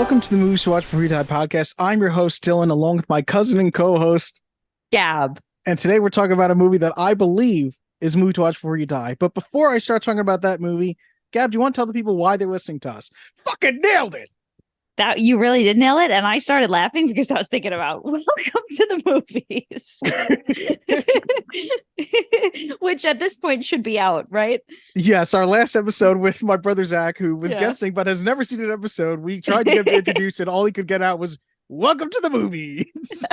Welcome to the Movies to Watch Before You Die podcast. I'm your host, Dylan, along with my cousin and co-host, Gab. And today we're talking about a movie that I believe is a movie to watch before you die. But before I start talking about that movie, Gab, do you want to tell the people why they're listening to us? Fucking nailed it! That you really did nail it, and I started laughing because I was thinking about welcome to the movies, which at this point should be out, right? Yes, our last episode with my brother Zach, who was guesting but has never seen an episode. We tried to get him to introduce it. All he could get out was "Welcome to the movies."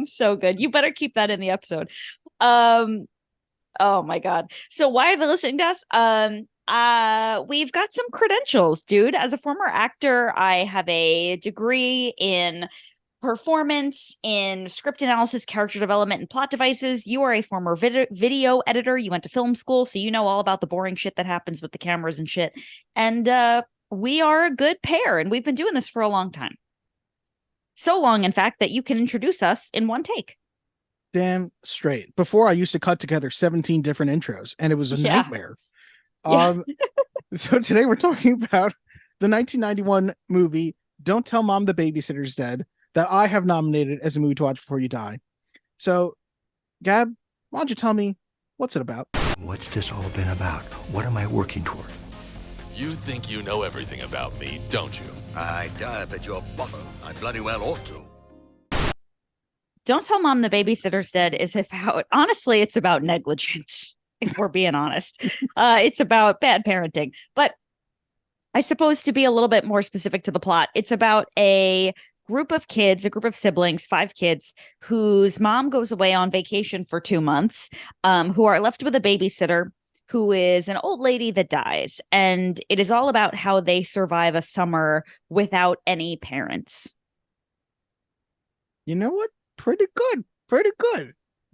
So good. You better keep that in the episode. Oh my god. So why are they listening to us? We've got some credentials, dude. As a former actor, I have a degree in performance, in script analysis, character development, and plot devices. You are a former video editor. You went to film school, so you know all about the boring shit that happens with the cameras and shit. And we are a good pair, and we've been doing this for a long time. So long, in fact, that you can introduce us in one take. Damn straight. Before, I used to cut together 17 different intros, and it was a nightmare. So today we're talking about the 1991 movie Don't Tell Mom the Babysitter's Dead that I have nominated as a movie to watch before you die. So, Gab, why don't you tell me, what's it about? What's this all been about? What am I working toward? You think you know everything about me, don't you? I dive at your bottom. I bloody well ought to. Don't Tell Mom the Babysitter's Dead is about, honestly, it's about negligence, if we're being honest. It's about bad parenting. But I suppose to be a little bit more specific to the plot, it's about a group of kids, a group of siblings, 5 kids, whose mom goes away on vacation for 2 months, who are left with a babysitter who is an old lady that dies. And it is all about how they survive a summer without any parents. You know what? Pretty good.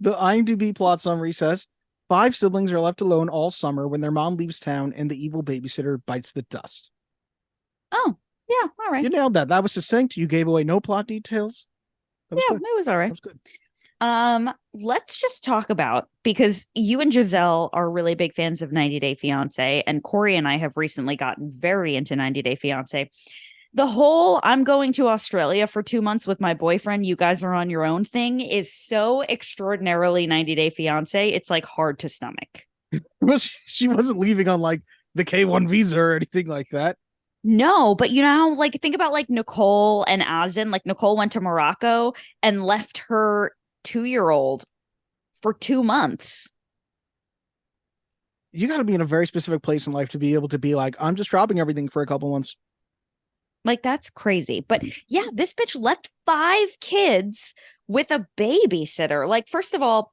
The IMDb plot summary says 5 siblings are left alone all summer when their mom leaves town and the evil babysitter bites the dust. Oh, yeah. All right. You nailed that. That was succinct. You gave away no plot details. It was all right. That was good. Let's just talk about, because you and Giselle are really big fans of 90 Day Fiancé, and Corey and I have recently gotten very into 90 Day Fiancé. The whole I'm going to Australia for 2 months with my boyfriend, you guys are on your own thing is so extraordinarily 90 Day Fiancé. It's like hard to stomach. She wasn't leaving on like the K1 visa or anything like that. No, but you know, like think about like Nicole and Azin. Like Nicole went to Morocco and left her 2-year-old for 2 months. You got to be in a very specific place in life to be able to be like, I'm just dropping everything for a couple months. Like, that's crazy. But yeah, this bitch left 5 kids with a babysitter. Like, first of all,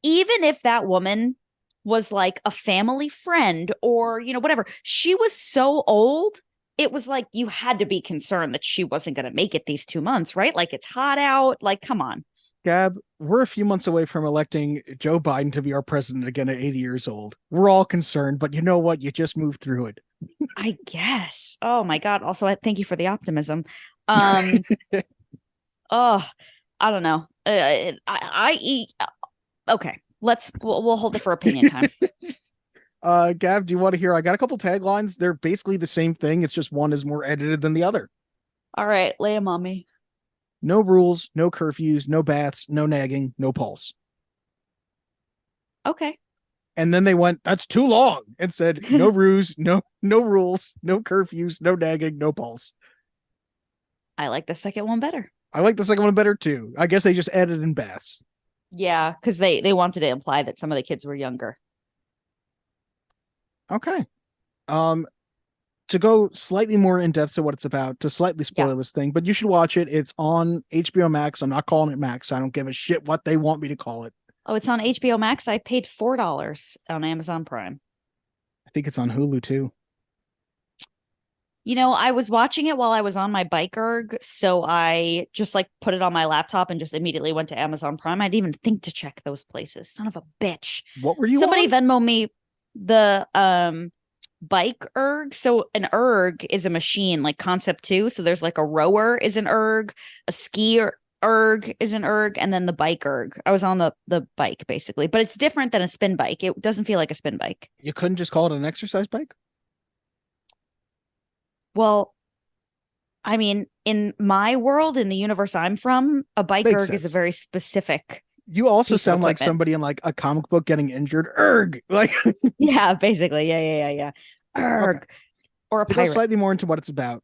even if that woman was like a family friend or, you know, whatever, she was so old. It was like you had to be concerned that she wasn't going to make it these 2 months, right? Like, it's hot out. Like, come on. Gab, we're a few months away from electing Joe Biden to be our president again at 80 years old. We're all concerned, but you know what? You just moved through it. I guess. Oh my God. Also, I thank you for the optimism. I don't know. I eat. Okay, we'll hold it for opinion time. Gav, do you want to hear? I got a couple taglines. They're basically the same thing. It's just one is more edited than the other. All right, lay 'em on me. No rules, no curfews, no baths, no nagging, no pulse. Okay. And then they went, that's too long, and said, no ruse, no rules, no curfews, no nagging, no pulse. I like the second one better. I like the second one better too. I guess they just added in baths. Yeah, because they wanted to imply that some of the kids were younger. Okay. To go slightly more in depth to what it's about, to slightly spoil this thing, but you should watch it. It's on HBO Max. I'm not calling it Max. I don't give a shit what they want me to call it. Oh, it's on HBO Max. I paid $4 on Amazon Prime. I think it's on Hulu too. You know, I was watching it while I was on my bike erg, so I just like put it on my laptop and just immediately went to Amazon Prime. I didn't even think to check those places. Son of a bitch. What were you Somebody on? Venmo me the bike erg. So an erg is a machine like Concept 2. So there's like a rower is an erg, a skier erg is an erg, and then the bike erg. I was on the bike basically, but it's different than a spin bike. It doesn't feel like a spin bike. You couldn't just call it an exercise bike? Well, I mean, in my world, in the universe I'm from, a bike Makes erg is a sense. very specific You also piece of sound like equipment. somebody in like a comic book getting injured. Erg. Like, Yeah, basically. Yeah. okay. Erg. Or a To go pirate. slightly more into what it's about.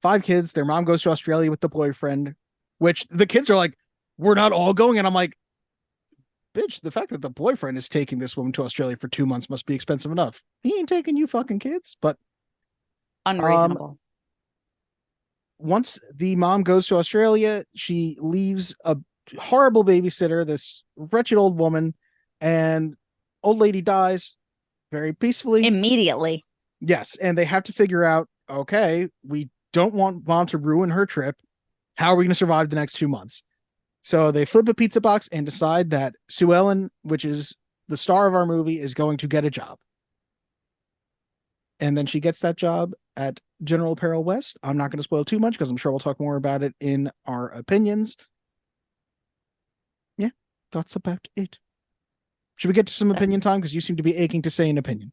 5 kids, their mom goes to Australia with the boyfriend, which the kids are like, we're not all going. And I'm like, bitch, the fact that the boyfriend is taking this woman to Australia for 2 months must be expensive enough. He ain't taking you fucking kids. But Unreasonable. once the mom goes to Australia, she leaves a horrible babysitter, this wretched old woman, and old lady dies very peacefully. Immediately. Yes, and they have to figure out, okay, we don't want mom to ruin her trip. How are we going to survive the next 2 months? So they flip a pizza box and decide that Sue Ellen, which is the star of our movie, is going to get a job. And then she gets that job at General Apparel West. I'm not going to spoil too much because I'm sure we'll talk more about it in our opinions. Yeah, that's about it. Should we get to some opinion time? Because you seem to be aching to say an opinion.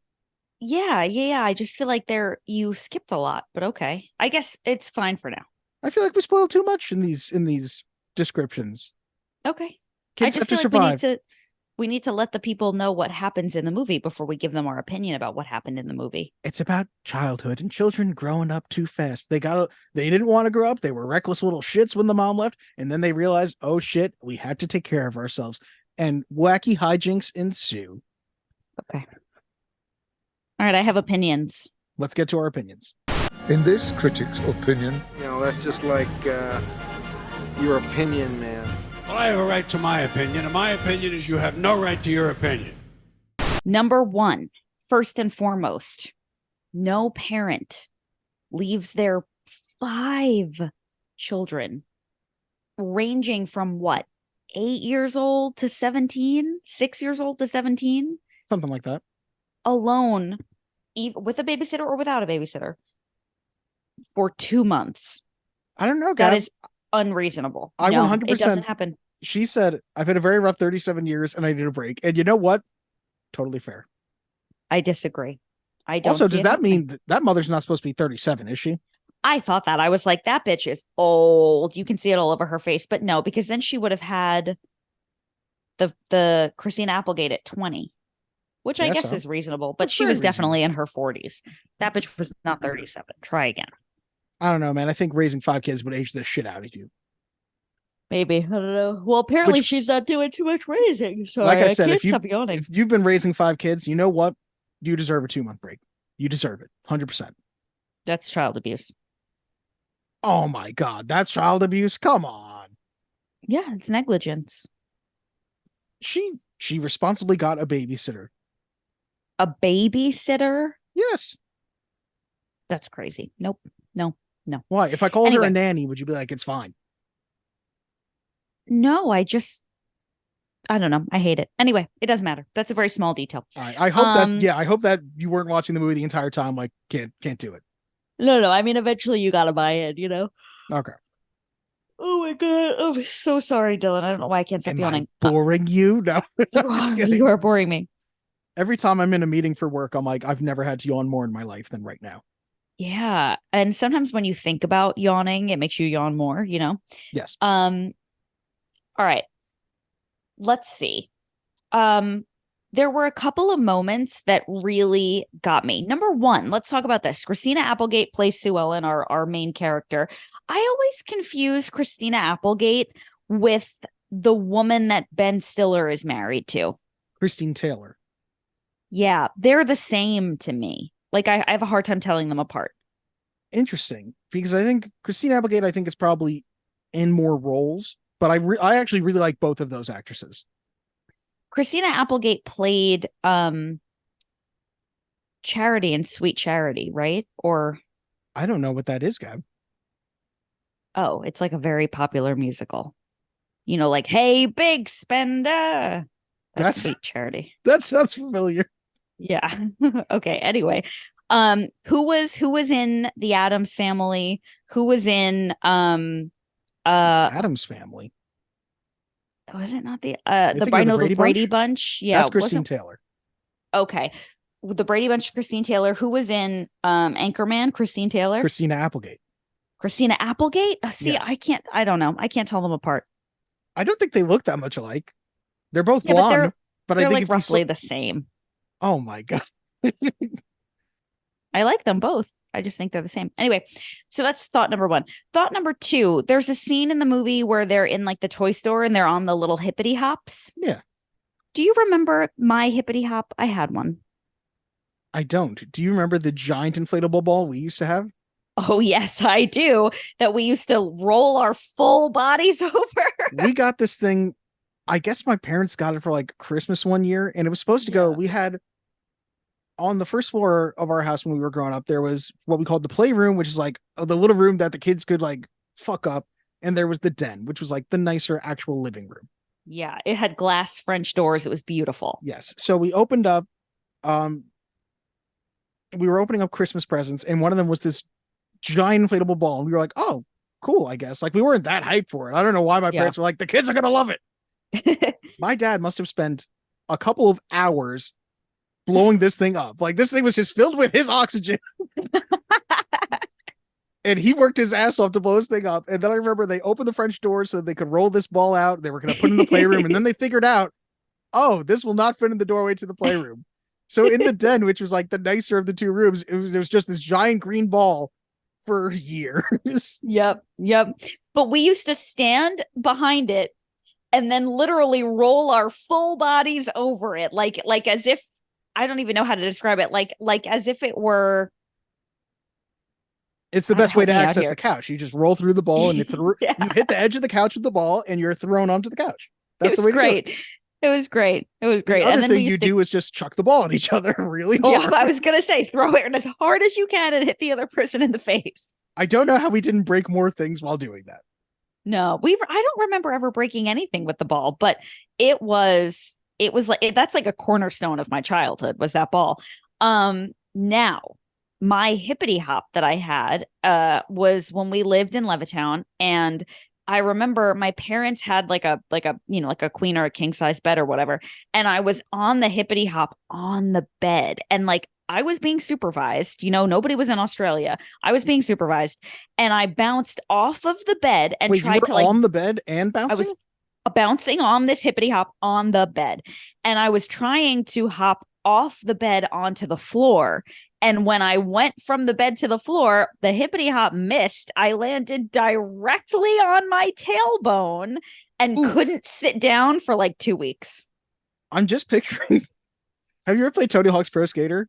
Yeah. I just feel like you skipped a lot, but okay. I guess it's fine for now. I feel like we spoiled too much in these descriptions. Okay. Kids I have just to feel like survive. we need to let the people know what happens in the movie before we give them our opinion about what happened in the movie. It's about childhood and children growing up too fast. They didn't want to grow up. They were reckless little shits when the mom left, and then they realized, oh shit, we had to take care of ourselves. And wacky hijinks ensue. Okay. All right, I have opinions. Let's get to our opinions. In this critic's opinion, That's just like your opinion, man. Well, I have a right to my opinion, and my opinion is you have no right to your opinion. Number one, first and foremost, no parent leaves their 5 children, ranging from what, 8 years old to 17, 6 years old to 17, Something like that. alone, with a babysitter or without a babysitter, for 2 months. I don't know, That guys. is unreasonable. I No, 100%. it doesn't happen. She said, I've had a very rough 37 years and I need a break. And you know what? Totally fair. I disagree. I don't. Also, see does it that happening. mean that mother's not supposed to be 37, is she? I thought that. I was like, that bitch is old. You can see it all over her face. But no, because then she would have had the Christina Applegate at 20, which I Yeah, guess so. is reasonable. But That's she very was definitely in her 40s. That bitch was not 37. Try again. I don't know, man. I think raising 5 kids would age the shit out of you. Maybe. I don't know. Well, apparently Which- she's not doing too much raising. Sorry, Like I said, can't if stop yawning. you've been raising 5 kids, you know what? You deserve a 2-month break. You deserve it. 100%. That's child abuse. Oh my God. That's child abuse. Come on. Yeah, it's negligence. She responsibly got a babysitter. A babysitter? Yes. That's crazy. Nope. No. Why? If I called her Anyway. a nanny, would you be like, it's fine? No, I don't know. I hate it. Anyway, it doesn't matter. That's a very small detail. All right. I hope that you weren't watching the movie the entire time. Like, can't do it. No. I mean, eventually you got to buy in, you know? Okay. Oh my God. Oh, I'm so sorry, Dylan. I don't know why I can't stop Am yawning. I boring you? No. I'm just kidding. You are boring me. Every time I'm in a meeting for work, I'm like, I've never had to yawn more in my life than right now. Yeah. And sometimes when you think about yawning, it makes you yawn more, you know? Yes. All right. Let's see. There were a couple of moments that really got me. Number one, let's talk about this. Christina Applegate plays Sue Ellen, our main character. I always confuse Christina Applegate with the woman that Ben Stiller is married to. Christine Taylor. Yeah, they're the same to me. Like I have a hard time telling them apart. Interesting, because I think Christina Applegate, I think, is probably in more roles, but I actually really like both of those actresses. Christina Applegate played Charity in Sweet Charity, right? Or I don't know what that is, Gab. oh, it's like a very popular musical. You know, like Hey Big Spender. That's Sweet Charity. That sounds familiar. Yeah. Okay. Anyway, who was in The Addams Family? Who was in Addams Family. was it not the thinking of the the Brady Brady Bunch? Bunch? Yeah, That's Christine Taylor. okay. the Brady Bunch, Christine Taylor, who was in Anchorman, Christine Taylor. Christina Applegate. Christina Applegate? See, Yes. I don't know. I can't tell them apart. I don't think they look that much alike. They're both Yeah, blonde, but I they're think like if you roughly the same. Oh my God. I like them both. I just think they're the same. Anyway, so that's thought number one. Thought number two, there's a scene in the movie where they're in like the toy store and they're on the little hippity hops. Yeah. Do you remember my hippity hop? I had one. I don't. Do you remember the giant inflatable ball we used to have? Oh, yes, I do. That we used to roll our full bodies over. We got this thing. I guess my parents got it for like Christmas one year, and it was supposed to go. We had on the first floor of our house when we were growing up, there was what we called the playroom, which is like the little room that the kids could like fuck up. And there was the den, which was like the nicer actual living room. Yeah, it had glass French doors. It was beautiful. Yes. So we opened up, we were opening up Christmas presents, and one of them was this giant inflatable ball. And we were like, oh, cool, I guess. Like we weren't that hyped for it. I don't know why my parents were like, the kids are going to love it. My dad must have spent a couple of hours blowing this thing up. Like this thing was just filled with his oxygen. And he worked his ass off to blow this thing up. And then I remember they opened the French door so they could roll this ball out. They were going to put it in the playroom. And then they figured out, oh, this will not fit in the doorway to the playroom. So in the den, which was like the nicer of the two rooms, there was just this giant green ball for years. Yep. But we used to stand behind it and then literally roll our full bodies over it. Like as if, I don't even know how to describe it. Like as if it were. It's the best way to access the couch. You just roll through the ball and you hit the edge of the couch with the ball and you're thrown onto the couch. That's the way to do it. It was great. The other thing you do is just chuck the ball at each other really hard. Yeah, I was going to say, throw it as hard as you can and hit the other person in the face. I don't know how we didn't break more things while doing that. No, I don't remember ever breaking anything with the ball, but it was like, that's like a cornerstone of my childhood was that ball. Now my hippity hop that I had was when we lived in Levittown, and I remember my parents had like a queen or a king size bed or whatever, and I was on the hippity hop on the bed, and like I was being supervised. Nobody was in Australia. I was being supervised, and I bounced off of the bed and tried to on the bed and bouncing. I was bouncing on this hippity hop on the bed, and I was trying to hop off the bed onto the floor. And when I went from the bed to the floor, the hippity hop missed. I landed directly on my tailbone and couldn't sit down for like 2 weeks. I'm just picturing. Have you ever played Tony Hawk's Pro Skater?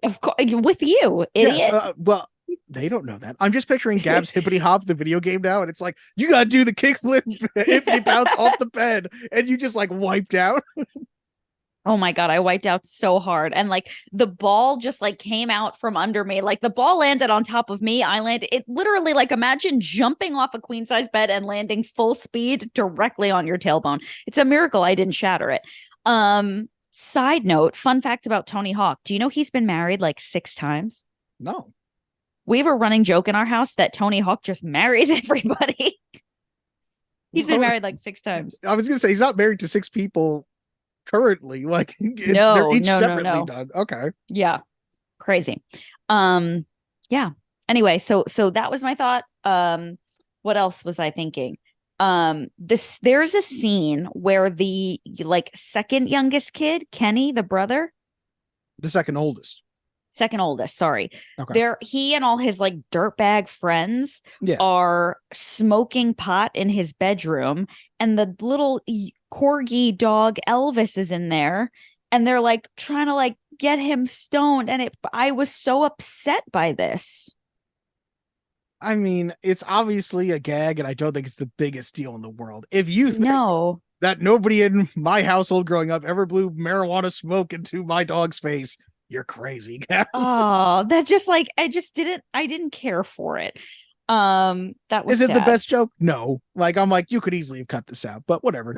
Of course, with you, idiot. Yes, well, they don't know that. I'm just picturing Gab's hippity hop, the video game now, and it's like you gotta do the kickflip, hippity bounce off the bed, and you just like wiped out. Oh my God, I wiped out so hard. And like the ball just like came out from under me. Like the ball landed on top of me. I landed it literally like imagine jumping off a queen size bed and landing full speed directly on your tailbone. It's a miracle I didn't shatter it. Side note, fun fact about Tony Hawk. Do you know he's been married like 6 times? No. We have a running joke in our house that Tony Hawk just marries everybody. He's been married like 6 times. I was going to say he's not married to 6 people currently. Like they're each separately done. Okay. Yeah. Crazy. Yeah. Anyway, so that was my thought. What else was I thinking? There's a scene where the like second youngest kid, Kenny, the brother, the second oldest, sorry. Okay. He and all his like dirtbag friends are smoking pot in his bedroom, and the little corgi dog Elvis is in there, and they're like trying to like get him stoned, and I was so upset by this. I mean, it's obviously a gag, and I don't think it's the biggest deal in the world. If you think that nobody in my household growing up ever blew marijuana smoke into my dog's face, you're crazy. Oh, that just like I didn't care for it. That was Is it the best joke? No. Like I'm like, you could easily have cut this out, but whatever.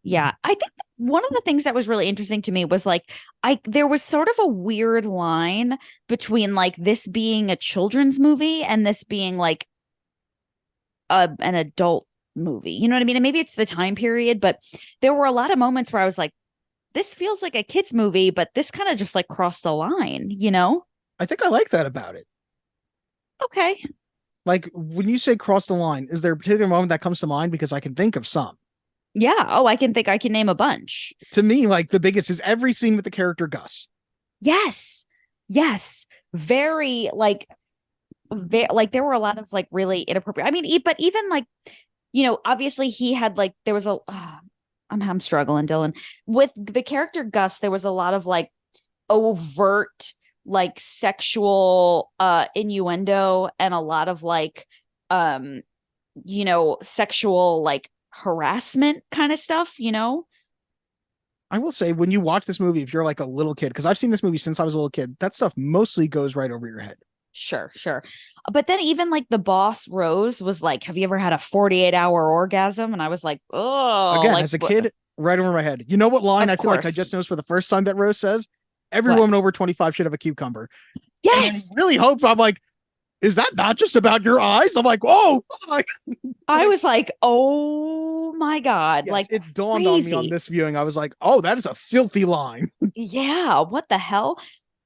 Yeah, I think one of the things that was really interesting to me was like there was sort of a weird line between like this being a children's movie and this being like an adult movie. You know what I mean? And maybe it's the time period, but there were a lot of moments where I was like, this feels like a kid's movie, but this kind of just like crossed the line, you know? I think I like that about it. Okay. Like when you say cross the line, is there a particular moment that comes to mind? Because I can think of some. Yeah. Oh, I can name a bunch. To me, like the biggest is every scene with the character Gus. Yes. Yes. Very like there were a lot of like really inappropriate. I mean, but even like, you know, obviously he had like there was a I'm struggling, Dylan. With the character Gus, there was a lot of like overt like sexual innuendo and a lot of like you know, sexual like harassment kind of stuff, you know. I will say, when you watch this movie, if you're like a little kid, because I've seen this movie since I was a little kid, that stuff mostly goes right over your head. Sure. But then even like the boss Rose was like, have you ever had a 48-hour orgasm? And I was like, oh, again, like, as a kid, right over my head. You know what line I feel like I just noticed for the first time that Rose says? Every woman over 25 should have a cucumber. Yes. And I really hope, I'm like, is that not just about your eyes? I'm like, oh, I was like, oh my God. Yes, like it dawned on me on this viewing. I was like, oh, that is a filthy line. Yeah. What the hell?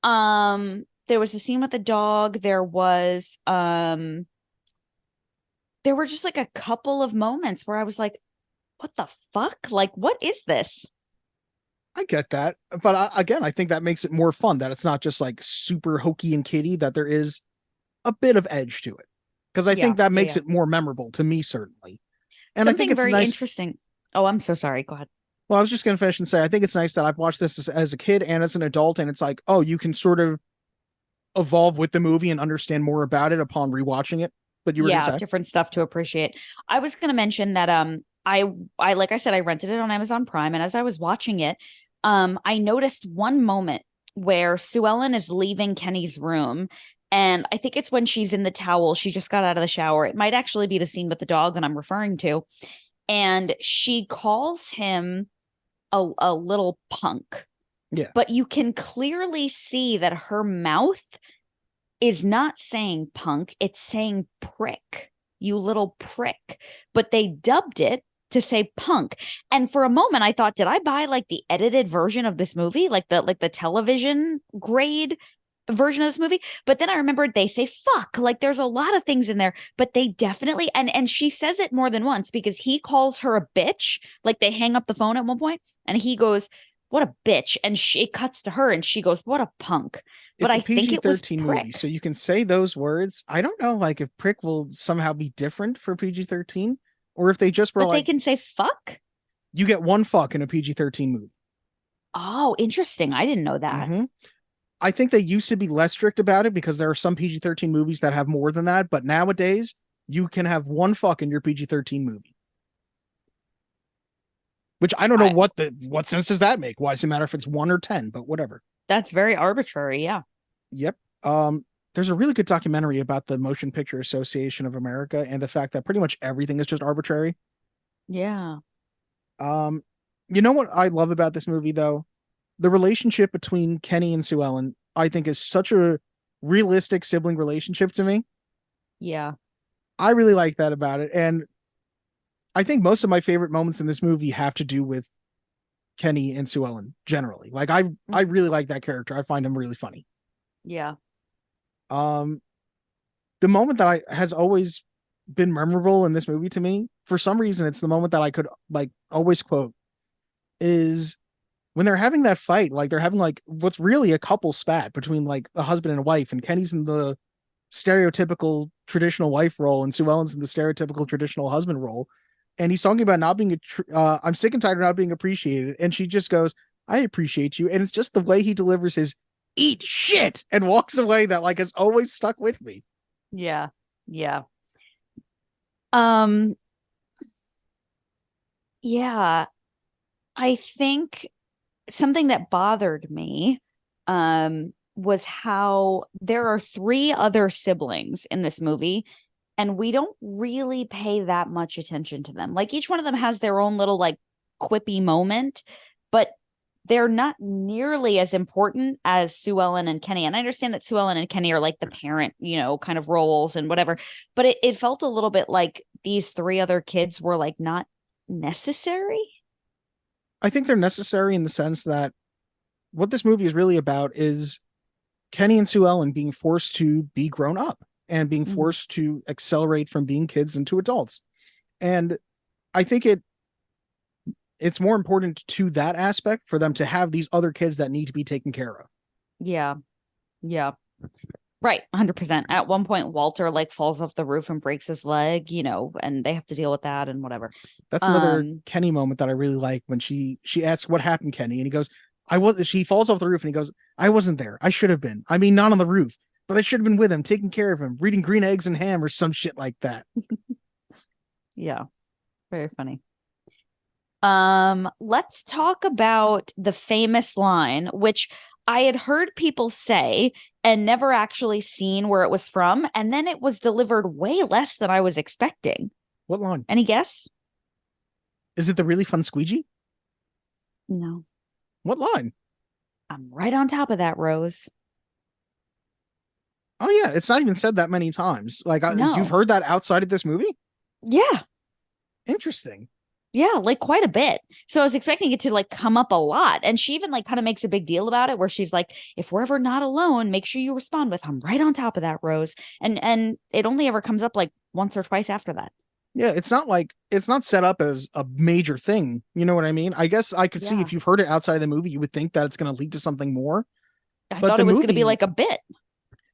There was the scene with the dog. There were just like a couple of moments where I was like, what the fuck? Like, what is this? I get that. But again, I think that makes it more fun, that it's not just like super hokey and kiddie, that there is a bit of edge to it. Because I think that makes it more memorable to me, certainly. And something I think it's very nice. Interesting. Oh, I'm so sorry. Go ahead. Well, I was just going to finish and say, I think it's nice that I've watched this as a kid and as an adult. And it's like, oh, you can sort of evolve with the movie and understand more about it upon rewatching it. But you were going to say different stuff to appreciate. I was going to mention that I like I said, I rented it on Amazon Prime, and as I was watching it, I noticed one moment where Sue Ellen is leaving Kenny's room, and I think it's when she's in the towel. She just got out of the shower. It might actually be the scene with the dog that I'm referring to, and she calls him a little punk. Yeah, but you can clearly see that her mouth is not saying punk, it's saying prick, you little prick. But they dubbed it to say punk. And for a moment I thought, did I buy like the edited version of this movie? Like the television grade version of this movie? But then I remembered they say fuck. Like there's a lot of things in there, but they definitely and she says it more than once, because he calls her a bitch. Like they hang up the phone at one point and he goes, what a bitch, and it cuts to her and she goes, what a punk. But I think it was PG-13 movie, so you can say those words. I don't know, like if prick will somehow be different for PG-13, or if they just were they can say fuck. You get one fuck in a PG-13 movie. Oh, interesting. I didn't know that. Mm-hmm. I think they used to be less strict about it, because there are some PG-13 movies that have more than that. But nowadays, you can have one fuck in your PG-13 movie. Which I don't know what sense does that make? Why does it matter if it's 1 or 10? But whatever. That's very arbitrary. Yeah. Yep. There's a really good documentary about the Motion Picture Association of America and the fact that pretty much everything is just arbitrary. Yeah. You know what I love about this movie, though? The relationship between Kenny and Sue Ellen, I think, is such a realistic sibling relationship to me. Yeah. I really like that about it. And I think most of my favorite moments in this movie have to do with Kenny and Sue Ellen generally. Like I really like that character. I find him really funny. Yeah. The moment that has always been memorable in this movie to me, for some reason, it's the moment that I could like always quote, is when they're having that fight. Like they're having like what's really a couple spat between like a husband and a wife, and Kenny's in the stereotypical traditional wife role and Sue Ellen's in the stereotypical traditional husband role. And he's talking about not being I'm sick and tired of not being appreciated. And she just goes, I appreciate you. And it's just the way he delivers his eat shit and walks away that like has always stuck with me. Yeah. Yeah. Yeah. I think something that bothered me was how there are 3 other siblings in this movie, and we don't really pay that much attention to them. Like each one of them has their own little like quippy moment, but they're not nearly as important as Sue Ellen and Kenny. And I understand that Sue Ellen and Kenny are like the parent, you know, kind of roles and whatever, but it felt a little bit like these 3 other kids were like not necessary. I think they're necessary in the sense that what this movie is really about is Kenny and Sue Ellen being forced to be grown up and being forced to accelerate from being kids into adults. And I think it's more important to that aspect for them to have these other kids that need to be taken care of. Yeah. Yeah. Right. 100%. At one point, Walter like falls off the roof and breaks his leg, and they have to deal with that and whatever. That's another Kenny moment that I really like when she asks what happened, Kenny, and he goes, she falls off the roof and he goes, I wasn't there. I should have been. I mean, not on the roof, but I should have been with him, taking care of him, reading Green Eggs and Ham or some shit like that. Yeah. Very funny. Let's talk about the famous line, which I had heard people say and never actually seen where it was from. And then it was delivered way less than I was expecting. What line? Any guess? Is it the really fun squeegee? No. What line? I'm right on top of that, Rose. Oh, yeah. It's not even said that many times. Like, No. You've heard that outside of this movie? Yeah. Interesting. Yeah, like quite a bit. So I was expecting it to like come up a lot. And she even like kind of makes a big deal about it where she's like, if we're ever not alone, make sure you respond with, I'm right on top of that, Rose. And it only ever comes up like once or twice after that. Yeah, it's not set up as a major thing. You know what I mean? I guess I could see if you've heard it outside of the movie, you would think that it's going to lead to something more. I thought it was going to be like a bit.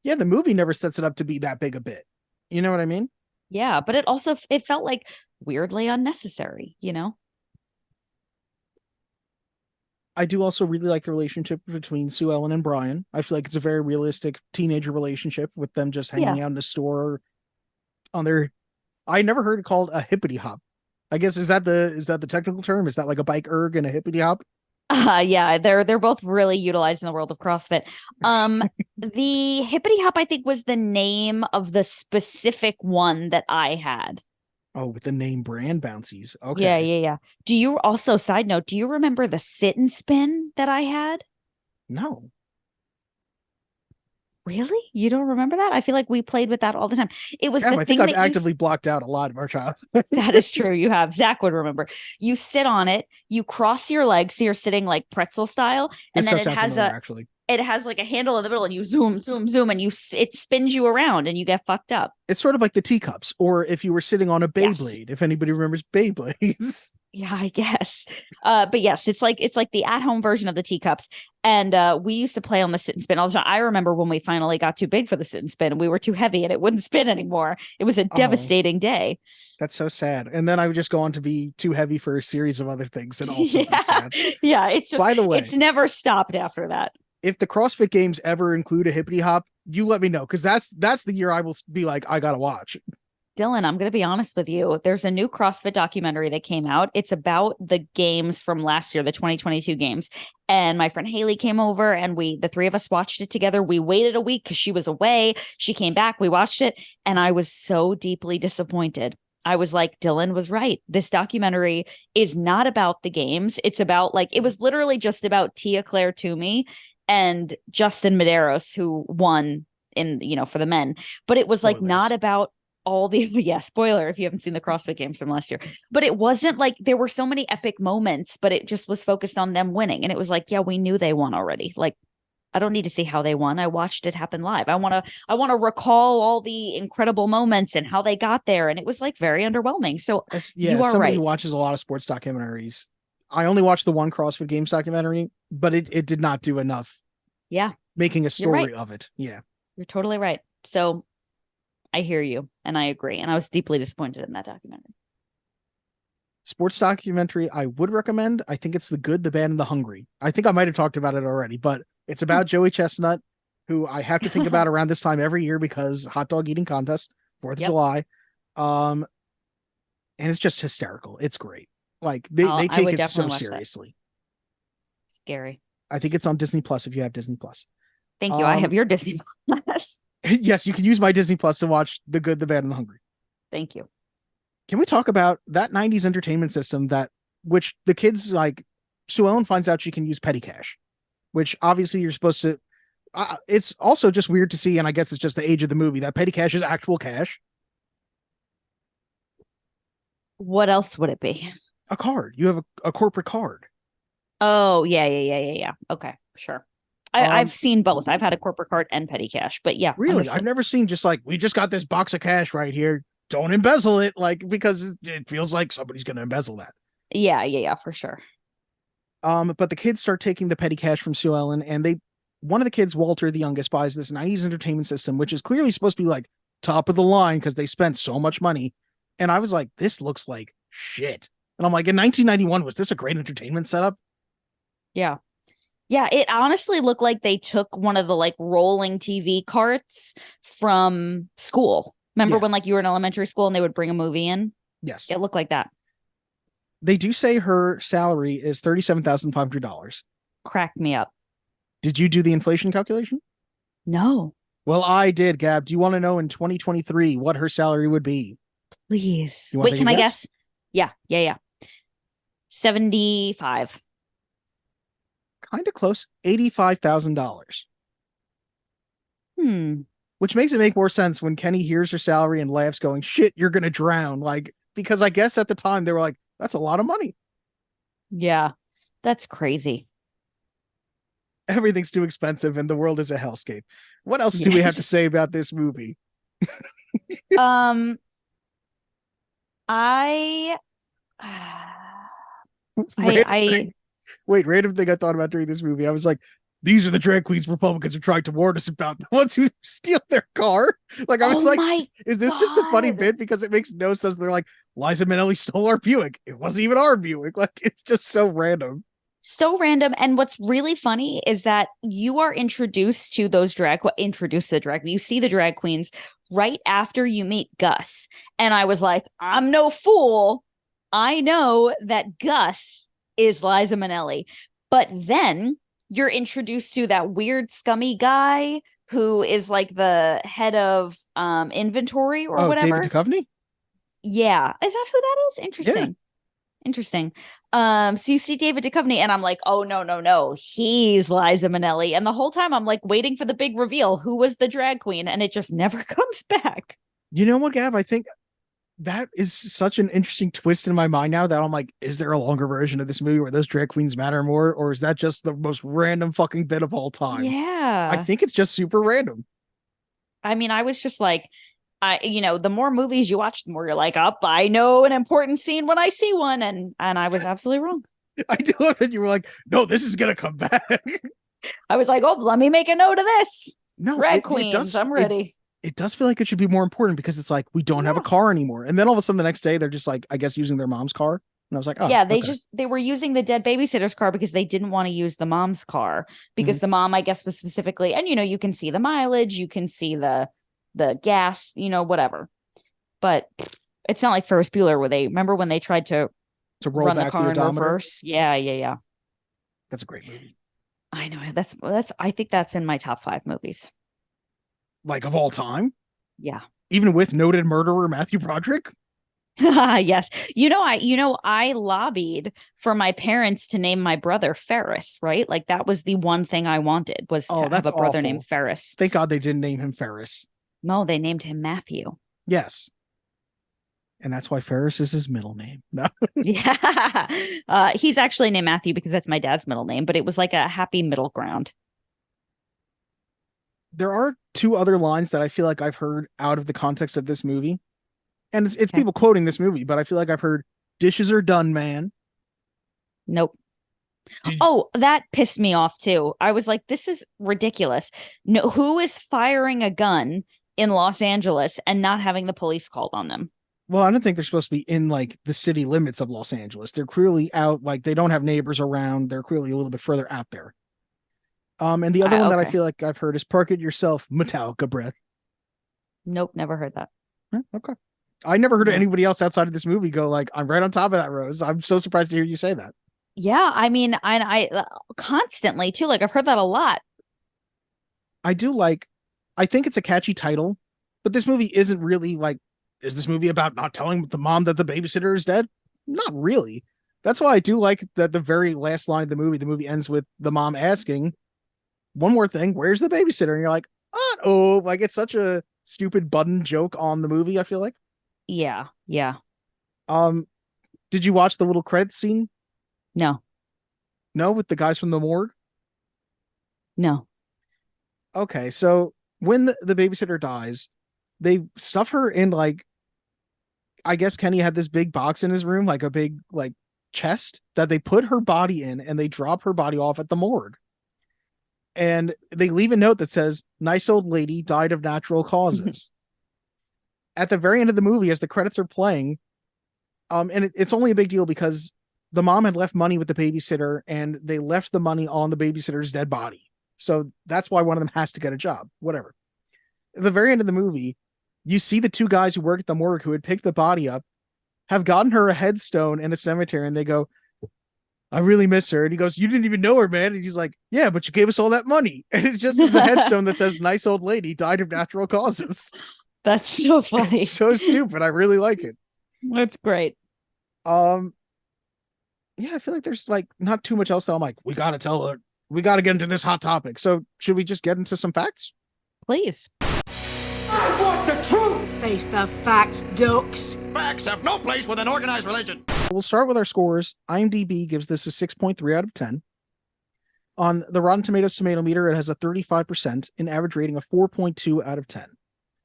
Yeah, the movie never sets it up to be that big a bit. You know what I mean? Yeah, but it felt like weirdly unnecessary, I do also really like the relationship between Sue Ellen and Brian. I feel like it's a very realistic teenager relationship with them just hanging out in the store on their. I never heard it called a hippity hop. I guess is that the technical term? Is that like a bike erg and a hippity hop? Yeah, they're both really utilized in the world of CrossFit. The hippity hop, I think, was the name of the specific one that I had. Oh, with the name brand bouncies. Okay. Yeah. Do you also, side note, do you remember the sit and spin that I had? No. Really? You don't remember that? I feel like we played with that all the time. It was the I thing think I've that actively blocked out a lot of our childhood. That is true. You have. Zach would remember. You sit on it, you cross your legs, so you're sitting like pretzel style, and then it has like a handle in the middle, and you zoom, and it spins you around, and you get fucked up. It's sort of like the teacups, or if you were sitting on a Beyblade, if anybody remembers Beyblades. Yeah, I guess. But yes, it's like the at-home version of the teacups. And we used to play on the sit and spin all the time. I remember when we finally got too big for the sit and spin, we were too heavy and it wouldn't spin anymore. It was a devastating day. That's so sad. And then I would just go on to be too heavy for a series of other things and also be sad. Yeah, it's just, by the way, it's never stopped after that. If the CrossFit games ever include a hippity hop, you let me know, because that's the year I will be like, I gotta watch. Dylan, I'm going to be honest with you. There's a new CrossFit documentary that came out. It's about the games from last year, the 2022 games. And my friend Haley came over and the three of us watched it together. We waited a week because she was away. She came back. We watched it. And I was so deeply disappointed. I was like, Dylan was right. This documentary is not about the games. It's about it was literally just about Tia Claire Toomey and Justin Medeiros, who won for the men. But it was Spoilers. not about all the spoiler if you haven't seen the CrossFit games from last year, but it wasn't like there were so many epic moments, but it just was focused on them winning. And it was like, yeah, we knew they won already. Like, I don't need to see how they won. I watched it happen live. I want to recall all the incredible moments and how they got there. And it was very underwhelming. So you are somebody right. who watches a lot of sports documentaries. I only watched the one CrossFit Games documentary, but it did not do enough. Yeah. Making a story of it. Yeah. You're totally right. So I hear you and I agree. And I was deeply disappointed in that documentary. Sports documentary I would recommend. I think it's The Good, the Bad, and the Hungry. I think I might have talked about it already, but it's about Joey Chestnut, who I have to think about around this time every year because hot dog eating contest, 4th of July. And it's just hysterical. It's great. Like they take it so seriously. That. Scary. I think it's on Disney Plus if you have Disney Plus. Thank you. I have your Disney Plus. Yes, you can use my Disney Plus to watch The Good, the Bad, and the Hungry. Thank you. Can we talk about that 90s entertainment system which the kids like? Sue Ellen finds out she can use petty cash, which obviously you're supposed to. It's also just weird to see, and I guess it's just the age of the movie, that petty cash is actual cash. What else would it be? A card. You have a corporate card. Oh, yeah. Okay, sure. I've seen both. I've had a corporate card and petty cash, but yeah. Really? Understood. I've never seen just like, we just got this box of cash right here. Don't embezzle it. Like, because it feels like somebody's going to embezzle that. Yeah, for sure. But the kids start taking the petty cash from Sue Ellen, and one of the kids, Walter, the youngest, buys this 90s entertainment system, which is clearly supposed to be like top of the line because they spent so much money. And I was like, this looks like shit. And I'm like, in 1991, was this a great entertainment setup? Yeah. Yeah, it honestly looked like they took one of the like rolling TV carts from school. Remember when like you were in elementary school and they would bring a movie in? Yes. It looked like that. They do say her salary is $37,500. Cracked me up. Did you do the inflation calculation? No. Well, I did, Gab. Do you want to know in 2023 what her salary would be? Please. Wait, can I guess? Yeah. 75. Kind of close. $85,000. Which makes it make more sense when Kenny hears her salary and laughs going, shit, you're going to drown. Like, because I guess at the time they were like, that's a lot of money. Yeah, that's crazy. Everything's too expensive and the world is a hellscape. What else do we have to say about this movie? Random thing I thought about during this movie. I was like, these are the drag queens Republicans are trying to warn us about, the ones who steal their car. Like, I was is this just a funny bit? Because it makes no sense. They're like, Liza Minnelli stole our Buick. It wasn't even our Buick. Like, it's just so random. So random. And what's really funny is that you are introduced to those you see the drag queens right after you meet Gus. And I was like, I'm no fool. I know that Gus is Liza Minnelli. But then you're introduced to that weird scummy guy who is like the head of inventory or whatever. David Duchovny? Yeah. Is that who that is? Interesting. So you see David Duchovny and I'm like, oh, no. He's Liza Minnelli. And the whole time I'm like waiting for the big reveal. Who was the drag queen? And it just never comes back. You know what, Gab? I think that is such an interesting twist in my mind now that I'm like, is there a longer version of this movie where those drag queens matter more? Or is that just the most random fucking bit of all time? Yeah. I think it's just super random. I mean, I was just like, the more movies you watch, the more you're like, I know an important scene when I see one. And I was absolutely wrong. I do love that you were like, no, this is going to come back. I was like, oh, let me make a note of this. No, drag queens, I'm ready. It does feel like it should be more important because it's like, we don't have a car anymore. And then all of a sudden the next day, they're just like, I guess using their mom's car. And I was like, oh, yeah, they were using the dead babysitter's car because they didn't want to use the mom's car because the mom, I guess, was specifically, and you can see the mileage, you can see the gas, whatever. But it's not like Ferris Bueller where remember when they tried to roll run back the car in reverse? Yeah. That's a great movie. I know. I think that's in my top 5 movies. Like of all time? Yeah. Even with noted murderer Matthew Broderick? Yes. I lobbied for my parents to name my brother Ferris, right? Like that was the one thing I wanted was to have a brother named Ferris. Thank God they didn't name him Ferris. No, they named him Matthew. Yes. And that's why Ferris is his middle name. No. Yeah. He's actually named Matthew because that's my dad's middle name, but it was like a happy middle ground. There are 2 other lines that I feel like I've heard out of the context of this movie. And it's people quoting this movie, but I feel like I've heard dishes are done, man. Nope. That pissed me off too. I was like, this is ridiculous. No, who is firing a gun in Los Angeles and not having the police called on them? Well, I don't think they're supposed to be in like the city limits of Los Angeles. They're clearly out, like they don't have neighbors around. They're clearly a little bit further out there. And the other one that I feel like I've heard is park it yourself, Metallica breath. Nope, never heard that. Okay. I never heard of anybody else outside of this movie go like, I'm right on top of that, Rose. I'm so surprised to hear you say that. Yeah, I mean, I constantly too. Like I've heard that a lot. I think it's a catchy title, but this movie isn't really like, is this movie about not telling the mom that the babysitter is dead? Not really. That's why I do like that the very last line of the movie ends with the mom asking, one more thing, where's the babysitter? And you're like, oh, like it's such a stupid button joke on the movie, I feel like. Yeah. Did you watch the little credits scene? No. No, with the guys from the morgue? No. Okay, so when the babysitter dies, they stuff her in like, I guess Kenny had this big box in his room, like a big like chest that they put her body in, and they drop her body off at the morgue. And they leave a note that says, "Nice old lady died of natural causes." At the very end of the movie, as the credits are playing, and it's only a big deal because the mom had left money with the babysitter, and they left the money on the babysitter's dead body. So that's why one of them has to get a job. Whatever. At the very end of the movie, you see the two guys who work at the morgue who had picked the body up have gotten her a headstone in a cemetery, and they go, "I really miss her." And he goes, "You didn't even know her, man." And he's like, "Yeah, but you gave us all that money." And it just is a headstone that says, "Nice old lady died of natural causes." That's so funny. It's so stupid. I really like it. That's great. Yeah, I feel like there's like not too much else that I'm like, we gotta tell her, we gotta get into this hot topic. So should we just get into some facts? Please. I want the truth. Face the facts, ducks. Facts have no place with an organized religion. We'll start with our scores. IMDb gives this a 6.3 out of 10. On the Rotten Tomatoes tomato meter, it has a 35%, an average rating of 4.2 out of 10.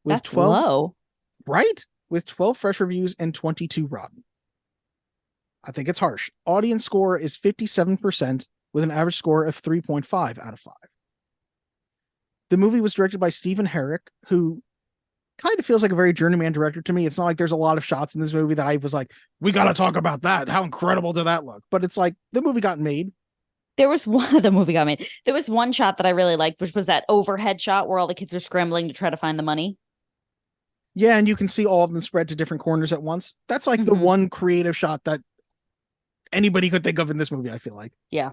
With That's low. Right? With 12 fresh reviews and 22 rotten. I think it's harsh. Audience score is 57% with an average score of 3.5 out of 5. The movie was directed by Stephen Herrick, who kind of feels like a very journeyman director to me. It's not like there's a lot of shots in this movie that I was like, we got to talk about that. How incredible did that look? But it's like the movie got made. There was the movie got made. There was one shot that I really liked, which was that overhead shot where all the kids are scrambling to try to find the money. Yeah, and you can see all of them spread to different corners at once. That's like the one creative shot that anybody could think of in this movie, I feel like. Yeah.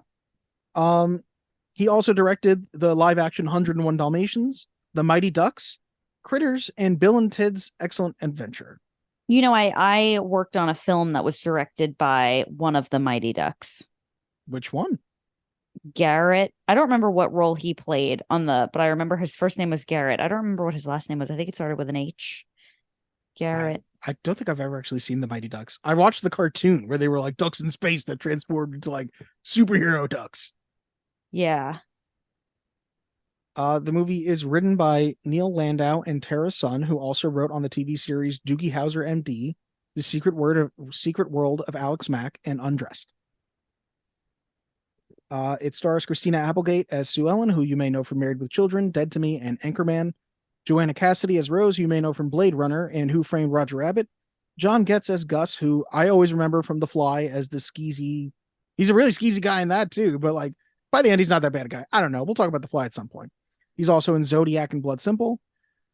He also directed the live action 101 Dalmatians, The Mighty Ducks, Critters, and Bill and Ted's Excellent Adventure. You know, I worked on a film that was directed by one of the Mighty Ducks. Which one? Garrett. I don't remember what role he played but I remember his first name was Garrett. I don't remember what his last name was. I think it started with an H. Garrett. I don't think I've ever actually seen the Mighty Ducks. I watched the cartoon where they were like ducks in space that transformed into like superhero ducks. Yeah. The movie is written by Neil Landau and Tara Sun, who also wrote on the TV series Doogie Howser, MD, The Secret World of Alex Mack, and Undressed. It stars Christina Applegate as Sue Ellen, who you may know from Married with Children, Dead to Me, and Anchorman. Joanna Cassidy as Rose, who you may know from Blade Runner and Who Framed Roger Rabbit. John Getz as Gus, who I always remember from The Fly as the skeezy. He's a really skeezy guy in that too, but like by the end, he's not that bad a guy. I don't know. We'll talk about The Fly at some point. He's also in Zodiac and Blood Simple.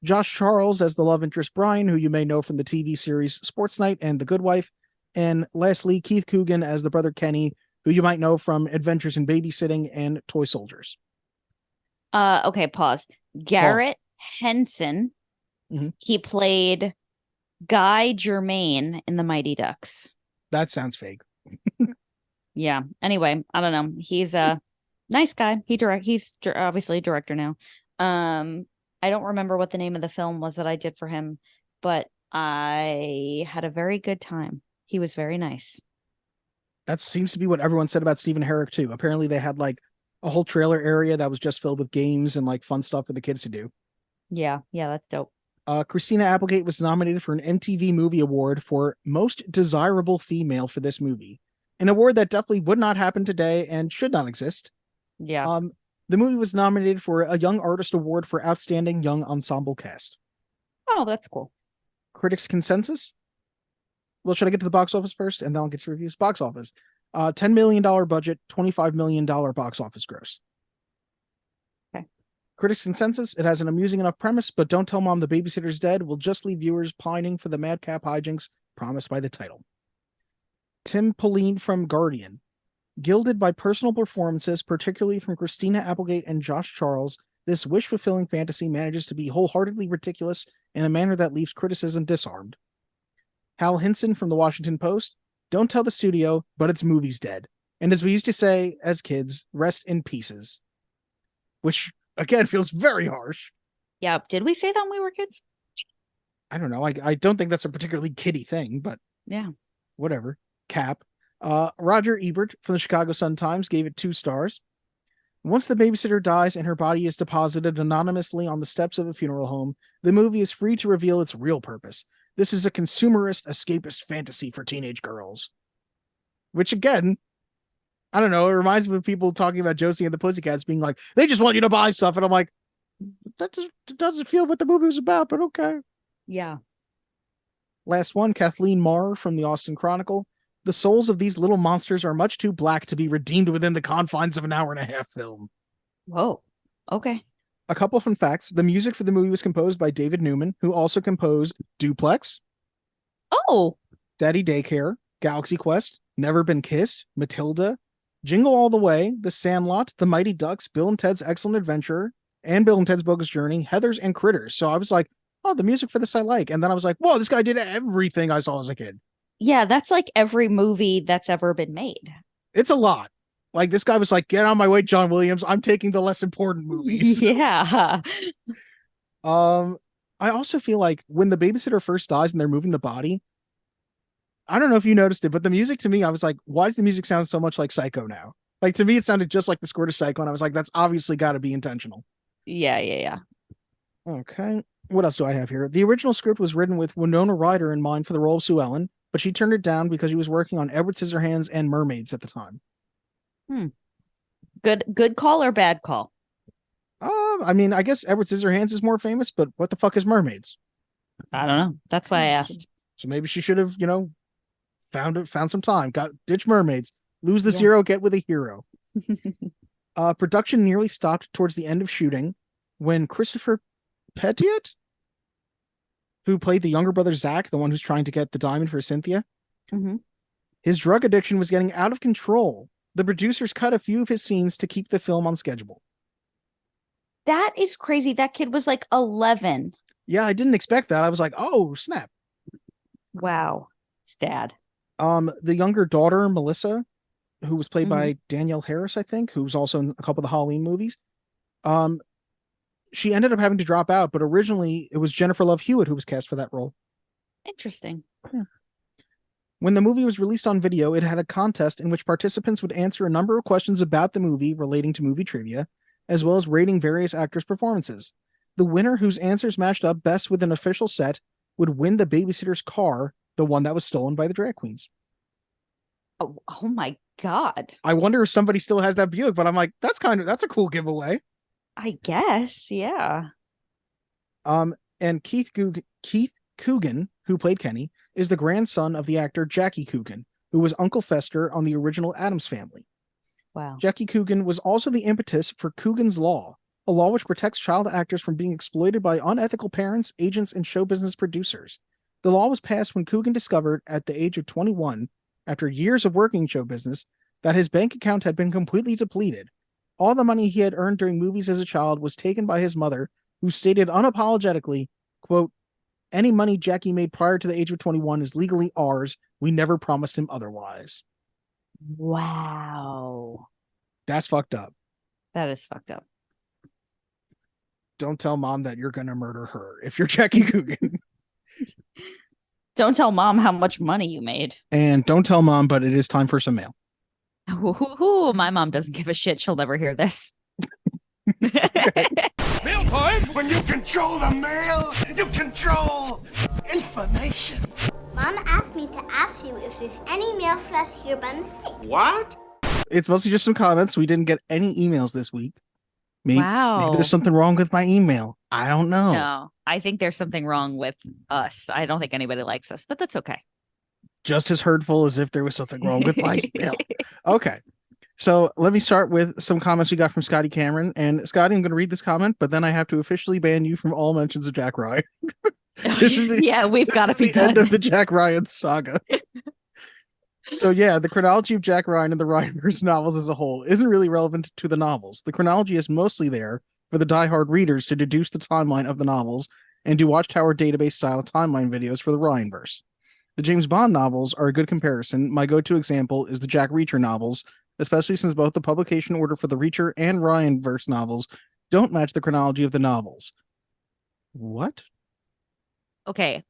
Josh Charles as the love interest Brian, who you may know from the TV series Sports Night and The Good Wife. And lastly, Keith Coogan as the brother Kenny, who you might know from Adventures in Babysitting and Toy Soldiers. Okay, pause. Garrett Henson. Mm-hmm. He played Guy Germain in The Mighty Ducks. That sounds fake. Yeah. Anyway, I don't know. He's a nice guy. He's obviously a director now. I don't remember what the name of the film was that I did for him, but I had a very good time. He was very nice. That seems to be what everyone said about Stephen Herrick too. Apparently they had like a whole trailer area that was just filled with games and like fun stuff for the kids to do. Yeah, that's dope. Christina Applegate was nominated for an MTV Movie Award for Most Desirable Female for this movie, an award that definitely would not happen today and should not exist. Yeah. The movie was nominated for a Young Artist Award for Outstanding Young Ensemble Cast. Oh, that's cool. Critics' consensus? Well, should I get to the box office first and then I'll get to reviews? Box office. $10 million budget, $25 million box office gross. Okay. Critics' consensus, it has an amusing enough premise, but Don't Tell Mom the Babysitter's Dead will just leave viewers pining for the madcap hijinks promised by the title. Tim Pauline from Guardian. Gilded by personal performances, particularly from Christina Applegate and Josh Charles, this wish-fulfilling fantasy manages to be wholeheartedly ridiculous in a manner that leaves criticism disarmed. Hal Hinson from the Washington Post. Don't tell the studio, but its movie's dead. And as we used to say as kids, rest in pieces. Which, again, feels very harsh. Yeah. Did we say that when we were kids? I don't know. I don't think that's a particularly kiddie thing, but yeah, whatever. Cap. Roger Ebert from the Chicago Sun-Times gave it 2 stars. Once the babysitter dies and her body is deposited anonymously on the steps of a funeral home, the movie is free to reveal its real purpose. This is a consumerist, escapist fantasy for teenage girls. Which, again, I don't know, it reminds me of people talking about Josie and the Pussycats being like, they just want you to buy stuff. And I'm like, that doesn't feel what the movie was about, but okay. Yeah. Last one, Kathleen Marr from the Austin Chronicle. The souls of these little monsters are much too black to be redeemed within the confines of an 1.5-hour film. Whoa. Okay. A couple fun facts. The music for the movie was composed by David Newman, who also composed Duplex, Oh. Daddy Daycare, Galaxy Quest, Never Been Kissed, Matilda, Jingle All the Way, The Sandlot, The Mighty Ducks, Bill and Ted's Excellent Adventure, and Bill and Ted's Bogus Journey, Heathers, and Critters. So I was like, oh, the music for this I like. And then I was like, whoa, this guy did everything I saw as a kid. Yeah, that's like every movie that's ever been made. It's a lot. Like, this guy was like, get out of my way, John Williams. I'm taking the less important movies. Yeah. I also feel like when the babysitter first dies and they're moving the body, I don't know if you noticed it, but the music to me, I was like, why does the music sound so much like Psycho now? Like, to me, it sounded just like the score to Psycho, and I was like, that's obviously got to be intentional. Yeah. Okay. What else do I have here? The original script was written with Winona Ryder in mind for the role of Sue Ellen, but she turned it down because she was working on Edward Scissorhands and Mermaids at the time. Good call or bad call? I mean, I guess Edward Scissorhands is more famous, but what the fuck is Mermaids? I don't know. That's why I asked. So maybe she should have, found some time. Ditch Mermaids. Lose the zero, get with a hero. Production nearly stopped towards the end of shooting when Christopher Pettiot, who played the younger brother Zach, the one who's trying to get the diamond for Cynthia, his drug addiction was getting out of control. The producers cut a few of his scenes to keep the film on schedule. That is crazy. That kid was like 11. Yeah, I didn't expect that. I was like, oh, snap. Wow. Sad. The younger daughter, Melissa, who was played by Danielle Harris, I think, who's also in a couple of the Halloween movies. She ended up having to drop out, but originally it was Jennifer Love Hewitt who was cast for that role. Interesting. Yeah. When the movie was released on video, it had a contest in which participants would answer a number of questions about the movie relating to movie trivia, as well as rating various actors' performances. The winner whose answers matched up best with an official set would win the babysitter's car, the one that was stolen by the drag queens. Oh my God. I wonder if somebody still has that Buick, but I'm like, that's a cool giveaway. I guess, yeah. And Keith Coogan, who played Kenny, is the grandson of the actor Jackie Coogan, who was Uncle Fester on the original Addams Family. Wow. Jackie Coogan was also the impetus for Coogan's Law, a law which protects child actors from being exploited by unethical parents, agents, and show business producers. The law was passed when Coogan discovered, at the age of 21, after years of working in show business, that his bank account had been completely depleted. All the money he had earned during movies as a child was taken by his mother, who stated unapologetically, quote, "Any money Jackie made prior to the age of 21 is legally ours. We never promised him otherwise." Wow. That's fucked up. That is fucked up. Don't tell mom that you're going to murder her if you're Jackie Coogan. Don't tell mom how much money you made. And don't tell mom, but it is time for some mail. Ooh, my mom doesn't give a shit. She'll never hear this. Mail time! When you control the mail, you control information. Mom asked me to ask you if there's any mail for us here by mistake. What? It's mostly just some comments. We didn't get any emails this week. Maybe there's something wrong with my email. I don't know. No, I think there's something wrong with us. I don't think anybody likes us, but that's okay. Just as hurtful as if there was something wrong with my email. Okay. So let me start with some comments we got from Scotty Cameron. And Scotty, I'm going to read this comment, but then I have to officially ban you from all mentions of Jack Ryan. We've got to be done. End of the Jack Ryan saga. So yeah, the chronology of Jack Ryan and the Ryanverse novels as a whole isn't really relevant to the novels. The chronology is mostly there for the diehard readers to deduce the timeline of the novels and do Watchtower database style timeline videos for the Ryanverse. The James Bond novels are a good comparison. My go-to example is the Jack Reacher novels, especially since both the publication order for the Reacher and Ryanverse novels don't match the chronology of the novels. What? Okay.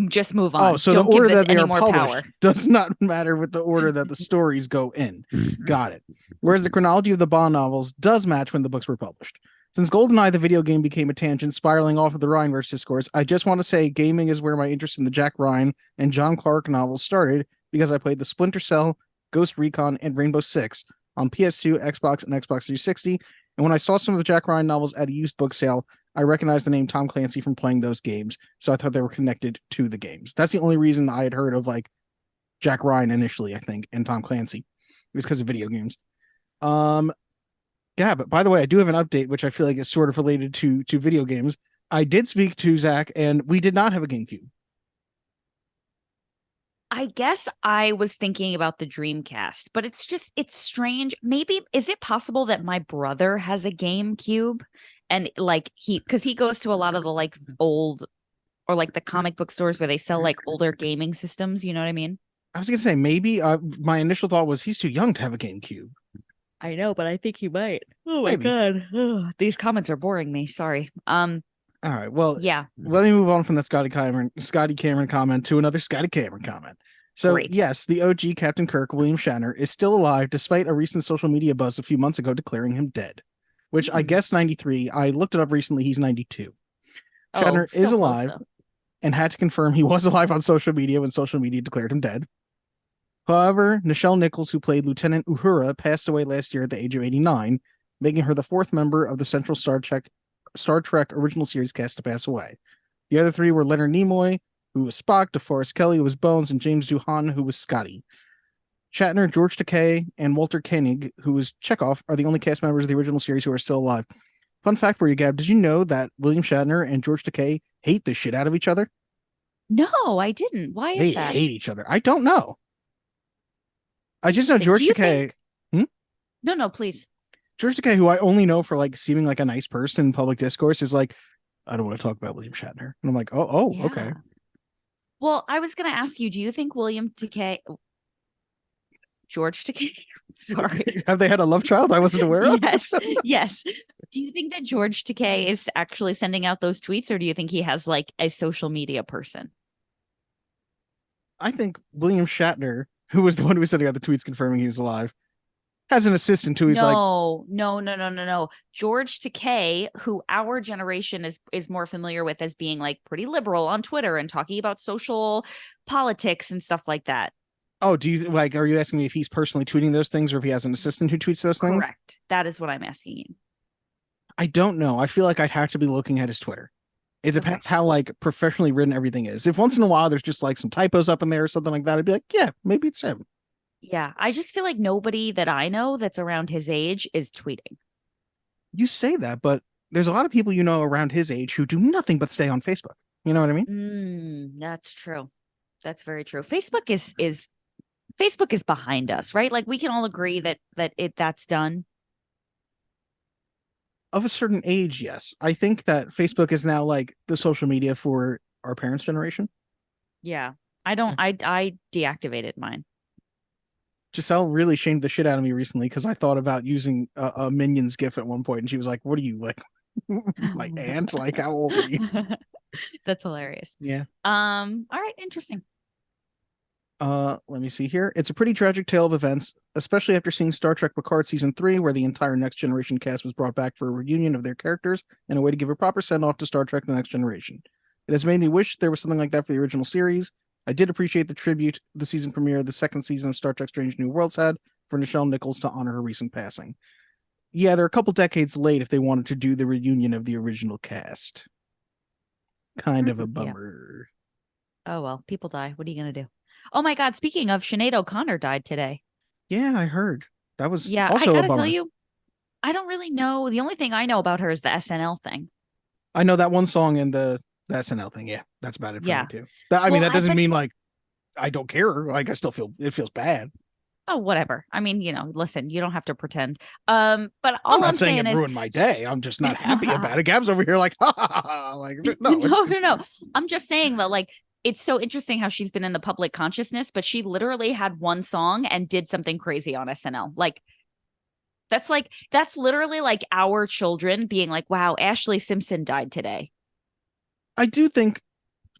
just move on. Oh, so don't the order give this that they any are more published power. does not matter with the order that the stories go in. Got it. Whereas the chronology of the Bond novels does match when the books were published. Since GoldenEye, the video game, became a tangent spiraling off of the Rhineverse discourse, I just want to say gaming is where my interest in the Jack Ryan and John Clark novels started because I played the Splinter Cell, Ghost Recon, and Rainbow Six on PS2, Xbox, and Xbox 360. And when I saw some of the Jack Ryan novels at a used book sale, I recognized the name Tom Clancy from playing those games, so I thought they were connected to the games. That's the only reason I had heard of like Jack Ryan initially, I think, and Tom Clancy. It was because of video games. Yeah, but by the way, I do have an update, which I feel like is sort of related to video games. I did speak to Zach, and we did not have a GameCube. I guess I was thinking about the Dreamcast, but it's strange. Maybe, is it possible that my brother has a GameCube and like because he goes to a lot of the like old or like the comic book stores where they sell like older gaming systems. You know what I mean? I was going to say, maybe my initial thought was he's too young to have a GameCube. I know, but I think he might. Oh my Maybe. God. Ugh, these comments are boring me. Sorry. All right. Well, yeah. Let me move on from that Scotty Cameron comment to another Scotty Cameron comment. So, Great. Yes, the OG Captain Kirk, William Shatner, is still alive despite a recent social media buzz a few months ago declaring him dead, which I guess 93. I looked it up recently. He's 92. Shatner is alive and had to confirm he was alive on social media when social media declared him dead. However, Nichelle Nichols, who played Lieutenant Uhura, passed away last year at the age of 89, making her the fourth member of the Central Star Trek original series cast to pass away. The other three were Leonard Nimoy, who was Spock, DeForest Kelley, who was Bones, and James Doohan, who was Scotty. Shatner, George Takei, and Walter Koenig, who was Chekhov, are the only cast members of the original series who are still alive. Fun fact for you, Gab, did you know that William Shatner and George Takei hate the shit out of each other? No, I didn't. Why is that? They hate each other. I don't know. I just know George Takei. No, please. George Takei, who I only know for like seeming like a nice person in public discourse, is like, I don't want to talk about William Shatner. And I'm like, yeah. Okay. Well, I was going to ask you, do you think George Takei, sorry. Have they had a love child I wasn't aware of? Yes. Do you think that George Takei is actually sending out those tweets, or do you think he has like a social media person? I think William Shatner, who was the one who was sending out the tweets confirming he was alive, has an assistant who he's No. George Takei, who our generation is more familiar with as being like pretty liberal on Twitter and talking about social politics and stuff like that. Oh, do you like? Are you asking me if he's personally tweeting those things, or if he has an assistant who tweets those things? Correct. That is what I'm asking you. I don't know. I feel like I'd have to be looking at his Twitter. It depends how like professionally written everything is. If once in a while there's just like some typos up in there or something like that, I'd be like, yeah, maybe it's him. Yeah, I just feel like nobody that I know that's around his age is tweeting. You say that, but there's a lot of people you know around his age who do nothing but stay on Facebook. You know what I mean? That's true. That's very true. Facebook is behind us, right? Like we can all agree that's done. Of a certain age, yes. I think that Facebook is now like the social media for our parents' generation. Yeah. I deactivated mine. Giselle really shamed the shit out of me recently because I thought about using a Minions GIF at one point, and she was like, "What are you like, my aunt? Like, how old are you?" That's hilarious. Yeah. All right. Interesting. Let me see here. It's a pretty tragic tale of events, especially after seeing Star Trek Picard Season 3, where the entire Next Generation cast was brought back for a reunion of their characters and a way to give a proper send-off to Star Trek The Next Generation. It has made me wish there was something like that for the original series. I did appreciate the tribute the season premiere of the second season of Star Trek Strange New Worlds had for Nichelle Nichols to honor her recent passing. Yeah, they're a couple decades late if they wanted to do the reunion of the original cast. Kind of a bummer. Yeah. Oh, well, people die. What are you going to do? Oh my God. Speaking of, Sinead O'Connor died today. Yeah, I heard. That was also I gotta a bummer. tell you, I don't really know. The only thing I know about her is the SNL thing. I know that one song and the SNL thing. Yeah, that's about it for me too. I mean, that doesn't mean like I don't care. Like I still feel it feels bad. Oh, whatever. I mean, listen, you don't have to pretend. But all I'm not saying it is ruined my day. I'm just not happy about it. Gab's over here like, ha ha ha, ha. Like no. I'm just saying that like it's so interesting how she's been in the public consciousness, but she literally had one song and did something crazy on SNL. That's literally like our children being like, wow, Ashley Simpson died today. I do think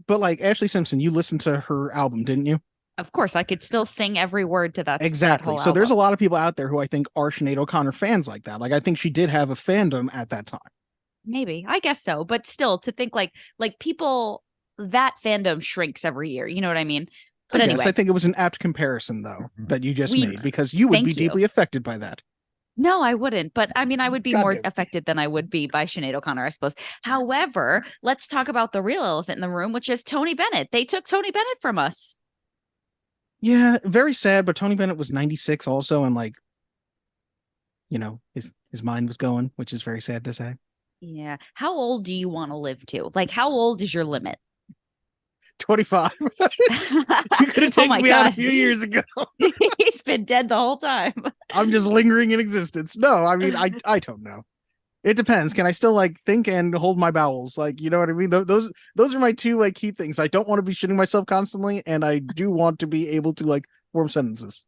But like Ashley Simpson, you listened to her album, didn't you? Of course, I could still sing every word to that Exactly. whole So there's a album. lot of people out there who I think are Sinead O'Connor fans like that. Like I think she did have a fandom at that time. Maybe. I guess so. But still, to think like people, that fandom shrinks every year. You know what I mean? But I guess anyway, I think it was an apt comparison though that you just we made because you would be thank you. deeply affected by that. No, I wouldn't. But I mean, I would be God more damn it. affected than I would be by Sinead O'Connor, I suppose. However, let's talk about the real elephant in the room, which is Tony Bennett. They took Tony Bennett from us. Yeah, very sad, but Tony Bennett was 96 also, and like, you know, his mind was going, which is very sad to say. Yeah. How old do you want to live to? Like, how old is your limit? 25. You could have taken me out a few years ago. He's been dead the whole time. I'm just lingering in existence. No, I mean, I don't know. It depends. Can I still like think and hold my bowels? Like, you know what I mean? Those are my two like key things. I don't want to be shitting myself constantly, and I do want to be able to like form sentences.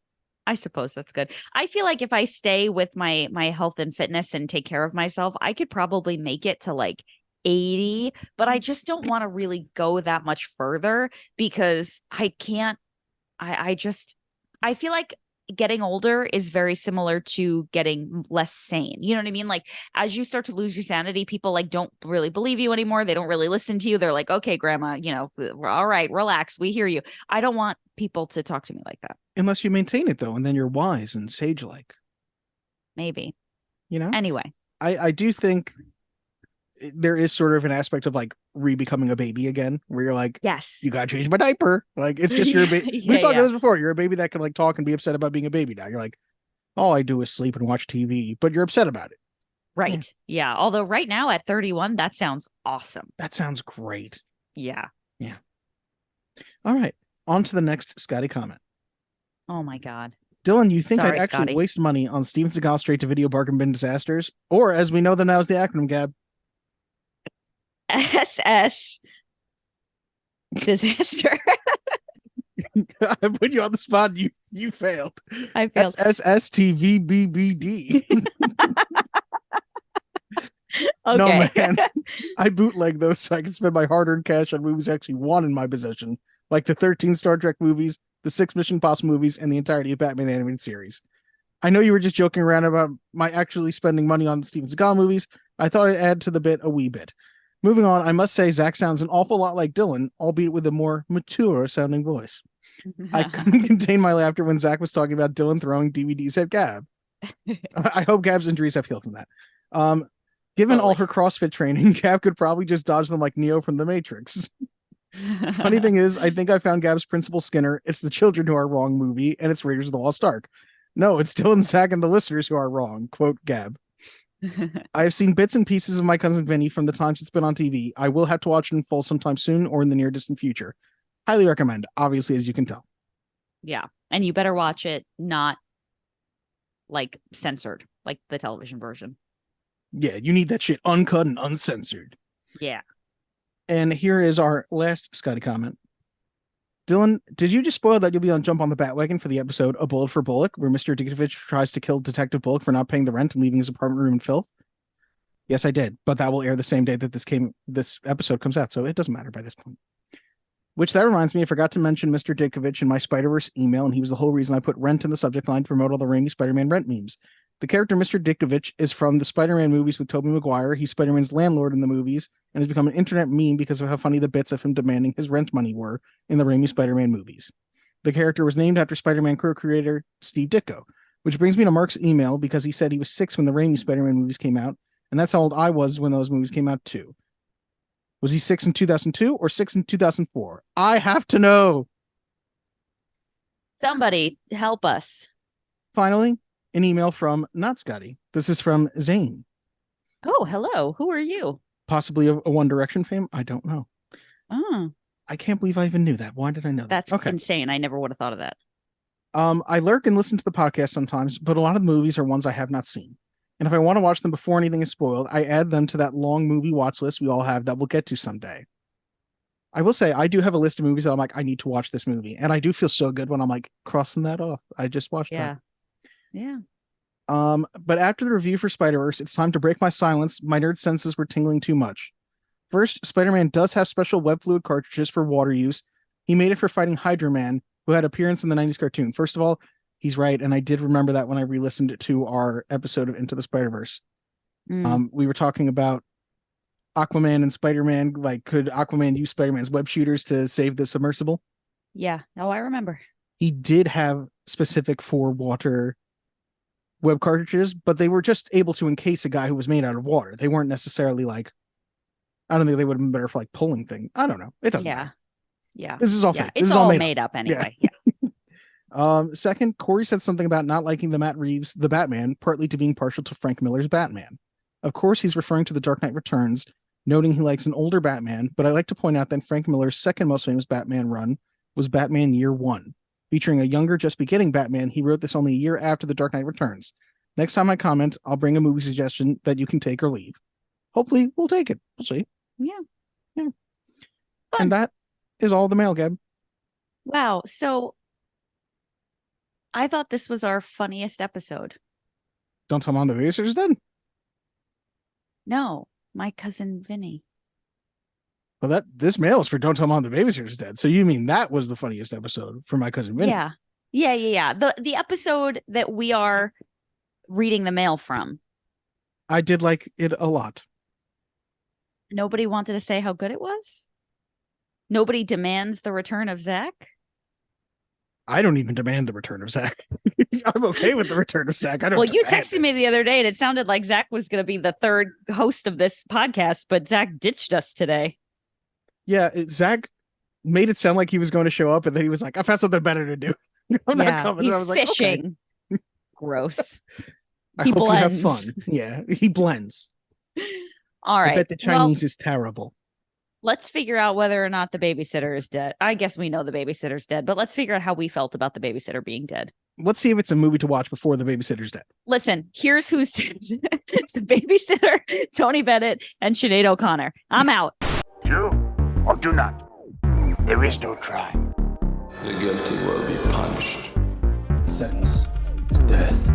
I suppose that's good. I feel like if I stay with my health and fitness and take care of myself, I could probably make it to like 80, but I just don't want to really go that much further because I can't. I feel like getting older is very similar to getting less sane. You know what I mean? Like as you start to lose your sanity, people like don't really believe you anymore. They don't really listen to you. They're like, okay, grandma, you know, all right, relax. We hear you. I don't want people to talk to me like that. Unless you maintain it though, and then you're wise and sage-like. Maybe. You know? Anyway. I do think there is sort of an aspect of like re-becoming a baby again, where you're like, yes, you gotta change my diaper. Like it's just your baby. We talked about this before. You're a baby that can like talk and be upset about being a baby now. You're like, all I do is sleep and watch TV, but you're upset about it. Right. Yeah. Although right now at 31, that sounds awesome. That sounds great. Yeah. Yeah. All right. On to the next Scotty comment. Oh my God. Dylan, you think Sorry, I'd actually Scotty. waste money on Steven Seagal straight to video bargain bin disasters? Or as we know them now as the acronym, Gab. SS disaster. I put you on the spot. You failed. I failed. SSSTVBBD. Okay. No, man. I bootleg those so I can spend my hard-earned cash on movies I actually want in my possession, like the 13 Star Trek movies, the 6 Mission Impossible movies, and the entirety of Batman the Animated Series. I know you were just joking around about my actually spending money on Steven Seagal movies. I thought I'd add to the bit a wee bit. Moving on, I must say Zach sounds an awful lot like Dylan, albeit with a more mature-sounding voice. I couldn't contain my laughter when Zach was talking about Dylan throwing DVDs at Gab. I hope Gab's injuries have healed from that. Given all her CrossFit training, Gab could probably just dodge them like Neo from The Matrix. Funny thing is, I think I found Gab's Principal Skinner. It's the children who are wrong movie, and it's Raiders of the Lost Ark. No, it's Dylan, Zach, and the listeners who are wrong. Quote Gab. I have seen bits and pieces of My Cousin Vinny from the times it's been on TV. I will have to watch it in full sometime soon or in the near distant future. Highly recommend, obviously, as you can tell. Yeah. And you better watch it not like censored, like the television version. Yeah, you need that shit uncut and uncensored. Yeah. And here is our last Scotty comment. Dylan, did you just spoil that you'll be on Jump on the Batwagon for the episode A Bullet for Bullock, where Mr. Dickovich tries to kill Detective Bullock for not paying the rent and leaving his apartment room in filth? Yes, I did, but that will air the same day that this episode comes out, so it doesn't matter by this point. Which that reminds me, I forgot to mention Mr. Dickovich in my Spider-Verse email, and he was the whole reason I put rent in the subject line to promote all the Raimi Spider-Man rent memes. The character Mr. Dickovich is from the Spider-Man movies with Tobey Maguire. He's Spider-Man's landlord in the movies and has become an internet meme because of how funny the bits of him demanding his rent money were in the Raimi Spider-Man movies. The character was named after Spider-Man co-creator Steve Ditko, which brings me to Mark's email because he said he was 6 when the Raimi Spider-Man movies came out, and that's how old I was when those movies came out too. Was he 6 in 2002 or 6 in 2004? I have to know. Somebody help us. Finally, an email from not Scotty. This is from Zane. Oh, hello. Who are you? Possibly a One Direction fame. I don't know. Oh, I can't believe I even knew that. Why did I know that? that's insane. I never would have thought of that. I lurk and listen to the podcast sometimes, but a lot of the movies are ones I have not seen. And if I want to watch them before anything is spoiled, I add them to that long movie watch list we all have that we'll get to someday. I will say I do have a list of movies that I'm like, I need to watch this movie. And I do feel so good when I'm like crossing that off. I just watched that. Yeah. But after the review for Spider-Verse, it's time to break my silence. My nerd senses were tingling too much. First, Spider-Man does have special web fluid cartridges for water use. He made it for fighting Hydra Man, who had appearance in the 90s cartoon. First of all, he's right, and I did remember that when I re-listened to our episode of Into the Spider-Verse. We were talking about Aquaman and Spider-Man. Like, could Aquaman use Spider-Man's web shooters to save the submersible? Yeah. Oh, I remember. He did have specific for water web cartridges, but they were just able to encase a guy who was made out of water. They weren't necessarily like, I don't think they would have been better for like pulling thing. I don't know. It doesn't matter. Yeah. This is all fake. It's is all made up anyway. Yeah. Second, Corey said something about not liking the Matt Reeves, the Batman, partly to being partial to Frank Miller's Batman. Of course, he's referring to The Dark Knight Returns, noting he likes an older Batman, but I like to point out that Frank Miller's second most famous Batman run was Batman Year One. Featuring a younger, just beginning Batman, he wrote this only a year after The Dark Knight Returns. Next time I comment, I'll bring a movie suggestion that you can take or leave. Hopefully, we'll take it. We'll see. Yeah. And that is all the mail, Gab. Wow. So I thought this was our funniest episode. Don't tell Mom the Babysitter's dead? No, my cousin Vinny. Well, this mail is for Don't Tell Mom the Babysitter's dead. So you mean that was the funniest episode for my cousin Vinny? Yeah. The episode that we are reading the mail from. I did like it a lot. Nobody wanted to say how good it was? Nobody demands the return of Zach? I don't even demand the return of Zach. I'm okay with the return of Zach. I don't. Well, you texted me the other day and it sounded like Zach was going to be the third host of this podcast, but Zach ditched us today. Yeah, Zach made it sound like he was going to show up, and then he was like, "I found something better to do. I'm not coming." He's I was fishing. Like, okay. Gross. He blends. You have fun. Yeah, he blends. All right. I bet the Chinese is terrible. Let's figure out whether or not the babysitter is dead. I guess we know the babysitter's dead, but let's figure out how we felt about the babysitter being dead. Let's see if it's a movie to watch before the babysitter's dead. Listen, here's who's dead. The babysitter, Tony Bennett, and Sinead O'Connor. I'm out. Do or do not. There is no try. The guilty will be punished. Sentence is death.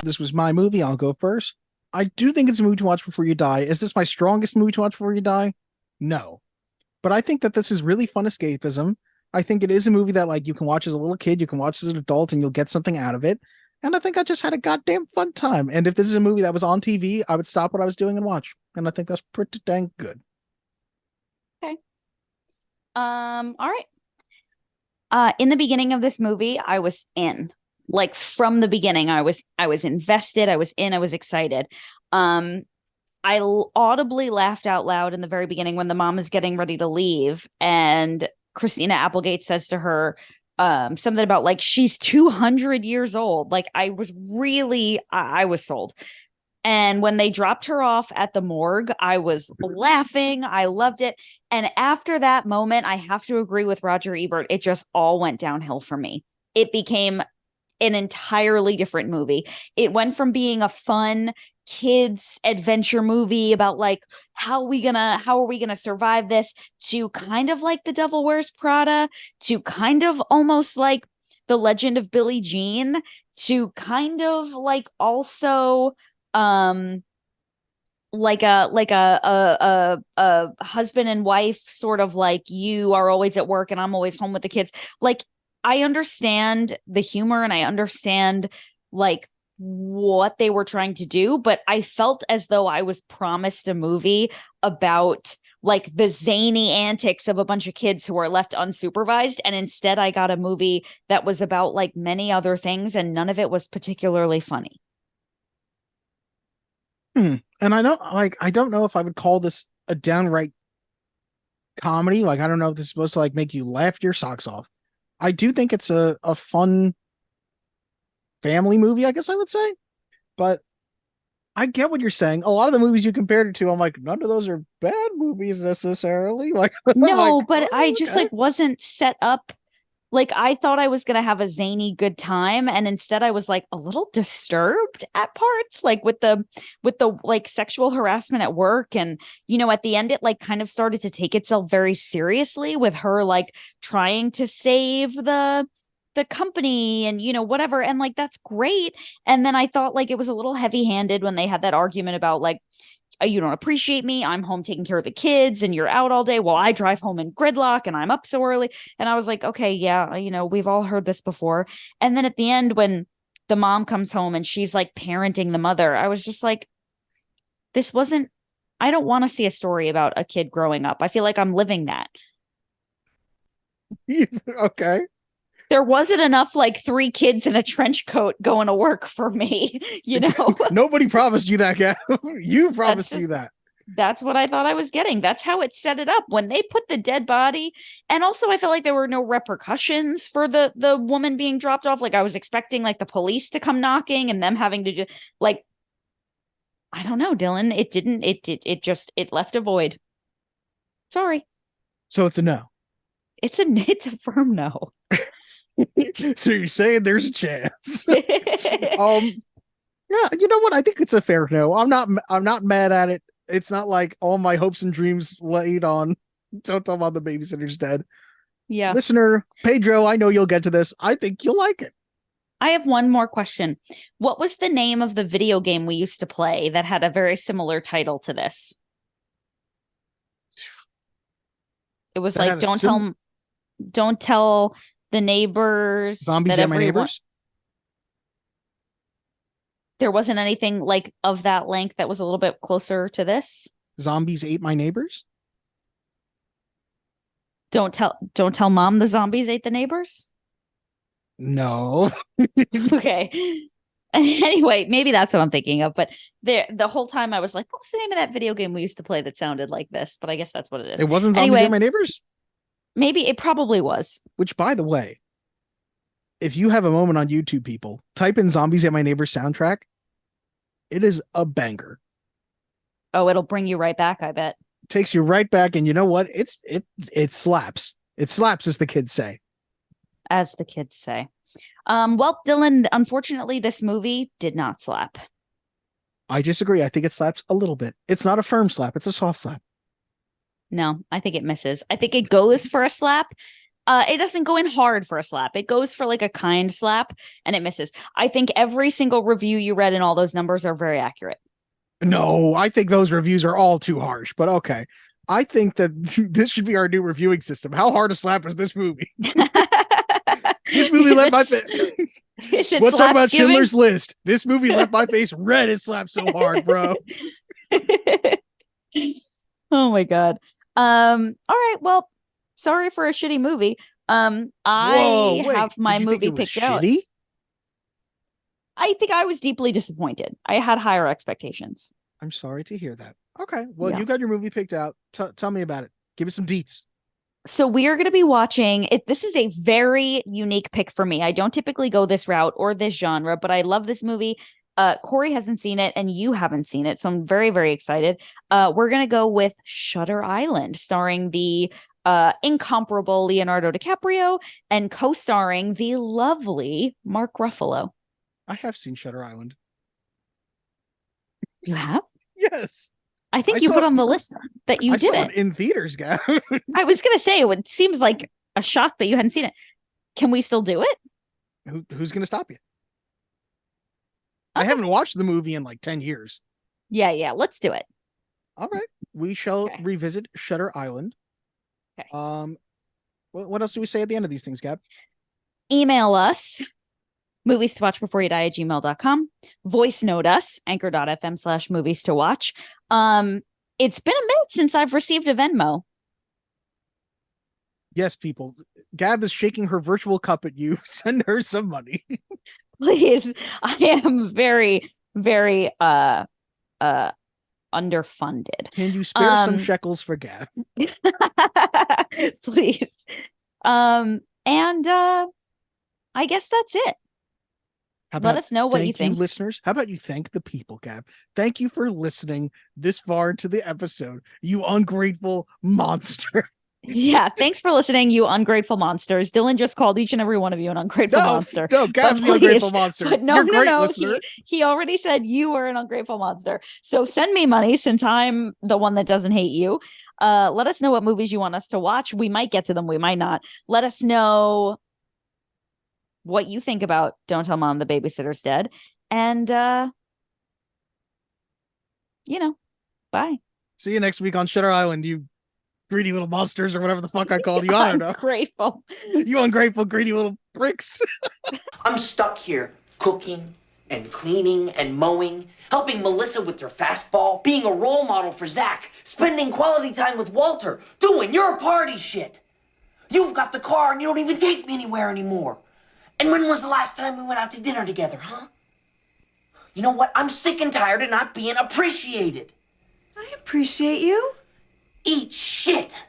This was my movie. I'll go first. I do think it's a movie to watch before you die. Is this my strongest movie to watch before you die? No. But I think that this is really fun escapism. I think it is a movie that like you can watch as a little kid, you can watch as an adult, and you'll get something out of it. And I think I just had a goddamn fun time. And if this is a movie that was on TV, I would stop what I was doing and watch. And I think that's pretty dang good. Okay. All right. In the beginning of this movie, I was in. Like from the beginning, I was invested, I was in, I was excited. I audibly laughed out loud in the very beginning when the mom is getting ready to leave and Christina Applegate says to her something about like she's 200 years old. Like I was sold. And when they dropped her off at the morgue, I was laughing. I loved it. And after that moment, I have to agree with Roger Ebert. It just all went downhill for me. It became an entirely different movie. It went from being a fun kids adventure movie about like how are we gonna survive this to kind of like The Devil Wears Prada to kind of almost like The Legend of Billie Jean to kind of like also like a husband and wife sort of like you are always at work and I'm always home with the kids. Like I understand the humor and I understand like what they were trying to do, but I felt as though I was promised a movie about like the zany antics of a bunch of kids who are left unsupervised. And instead I got a movie that was about like many other things and none of it was particularly funny. And I don't know if I would call this a downright comedy. Like, I don't know if this is supposed to like make you laugh your socks off. I do think it's a fun family movie, I guess I would say. But I get what you're saying. A lot of the movies you compared it to, I'm like, none of those are bad movies necessarily. Like, no, like, but oh, I just like wasn't set up. Like I thought I was going to have a zany good time. And instead I was like a little disturbed at parts, like with the like sexual harassment at work. And, you know, at the end, it like kind of started to take itself very seriously with her, like trying to save the company and, you know, whatever. And like, that's great. And then I thought like it was a little heavy handed when they had that argument about like, you don't appreciate me. I'm home taking care of the kids and you're out all day while I drive home in gridlock and I'm up so early. And I was like, okay, yeah, we've all heard this before. And then at the end, when the mom comes home and she's like parenting the mother, I was just like, I don't want to see a story about a kid growing up. I feel like I'm living that. Okay. There wasn't enough like 3 kids in a trench coat going to work for me, Nobody promised you that, Gab. You promised you that. That's what I thought I was getting. That's how it set it up. When they put the dead body, and also I felt like there were no repercussions for the woman being dropped off. Like I was expecting like the police to come knocking and them having to just like, I don't know, Dylan. It didn't. It left a void. Sorry. So it's a no. It's a firm no. So you're saying there's a chance. Yeah, you know what? I think it's a fair no. I'm not mad at it. It's not like all my hopes and dreams laid on Don't Tell Mom the Babysitter's Dead. Yeah. Listener, Pedro, I know you'll get to this. I think you'll like it. I have one more question. What was the name of the video game we used to play that had a very similar title to this? It was like don't tell the neighbors. Zombies Ate My Neighbors? There wasn't anything like of that length that was a little bit closer to this. Zombies Ate My Neighbors? Don't tell mom the zombies ate the neighbors? No. Okay. Anyway, maybe that's what I'm thinking of. But the whole time I was like, what's the name of that video game we used to play that sounded like this? But I guess that's what it is. It wasn't Zombies Ate My Neighbors? Maybe it probably was. Which, by the way, if you have a moment on YouTube, people, type in Zombies Ate My Neighbors soundtrack. It is a banger. Oh, it'll bring you right back, I bet. Takes you right back, and you know what? It slaps. It slaps, as the kids say. As the kids say. Well, Dylan, unfortunately, this movie did not slap. I disagree. I think it slaps a little bit. It's not a firm slap. It's a soft slap. No, I think it misses. I think it goes for a slap. It doesn't go in hard for a slap. It goes for like a kind slap, and it misses. I think every single review you read and all those numbers are very accurate. No, I think those reviews are all too harsh, but okay. I think that this should be our new reviewing system. How hard a slap is this movie? This movie left my face. Let's talk about Schindler's List. This movie left my face red. It slapped so hard, bro. Oh my God. All right. Well, sorry for a shitty movie. I have my movie picked out. I think I was deeply disappointed. I had higher expectations. I'm sorry to hear that. Okay. Well, you got your movie picked out. Tell me about it. Give us some deets. So we are going to be watching it. This is a very unique pick for me. I don't typically go this route or this genre, but I love this movie. Corey hasn't seen it and you haven't seen it. So I'm very, very excited. We're going to go with Shutter Island, starring the incomparable Leonardo DiCaprio and co-starring the lovely Mark Ruffalo. I have seen Shutter Island. You have? Yes. I think you put on the list that you didn't. I saw it in theaters, guy. I was going to say, it seems like a shock that you hadn't seen it. Can we still do it? Who's going to stop you? Okay. I haven't watched the movie in like 10 years. Yeah. Let's do it. All right. We shall revisit Shutter Island. Okay. What else do we say at the end of these things, Gab? Email us. Movies to watch before you die at gmail.com. Voice note us, anchor.fm/movies to watch. It's been a minute since I've received a Venmo. Yes, people. Gab is shaking her virtual cup at you. Send her some money. Please. I am very, very underfunded. Can you spare some shekels for Gab? Please. And I guess that's it. Let us know what you think. Thank you, listeners. How about you thank the people, Gab? Thank you for listening this far into the episode, you ungrateful monster. Yeah, thanks for listening, you ungrateful monsters. Dylan just called each and every one of you an ungrateful monster. No, Gab's the ungrateful monster. But no. He already said you were an ungrateful monster. So send me money since I'm the one that doesn't hate you. Let us know what movies you want us to watch. We might get to them. We might not. Let us know what you think about Don't Tell Mom the Babysitter's Dead. And, Bye. See you next week on Shutter Island, you greedy little monsters, or whatever the fuck I called you. I don't know. Ungrateful. You ungrateful, greedy little pricks. I'm stuck here cooking and cleaning and mowing, helping Melissa with her fastball, being a role model for Zach, spending quality time with Walter, doing your party shit. You've got the car and you don't even take me anywhere anymore. And when was the last time we went out to dinner together, huh? You know what? I'm sick and tired of not being appreciated. I appreciate you. Eat shit.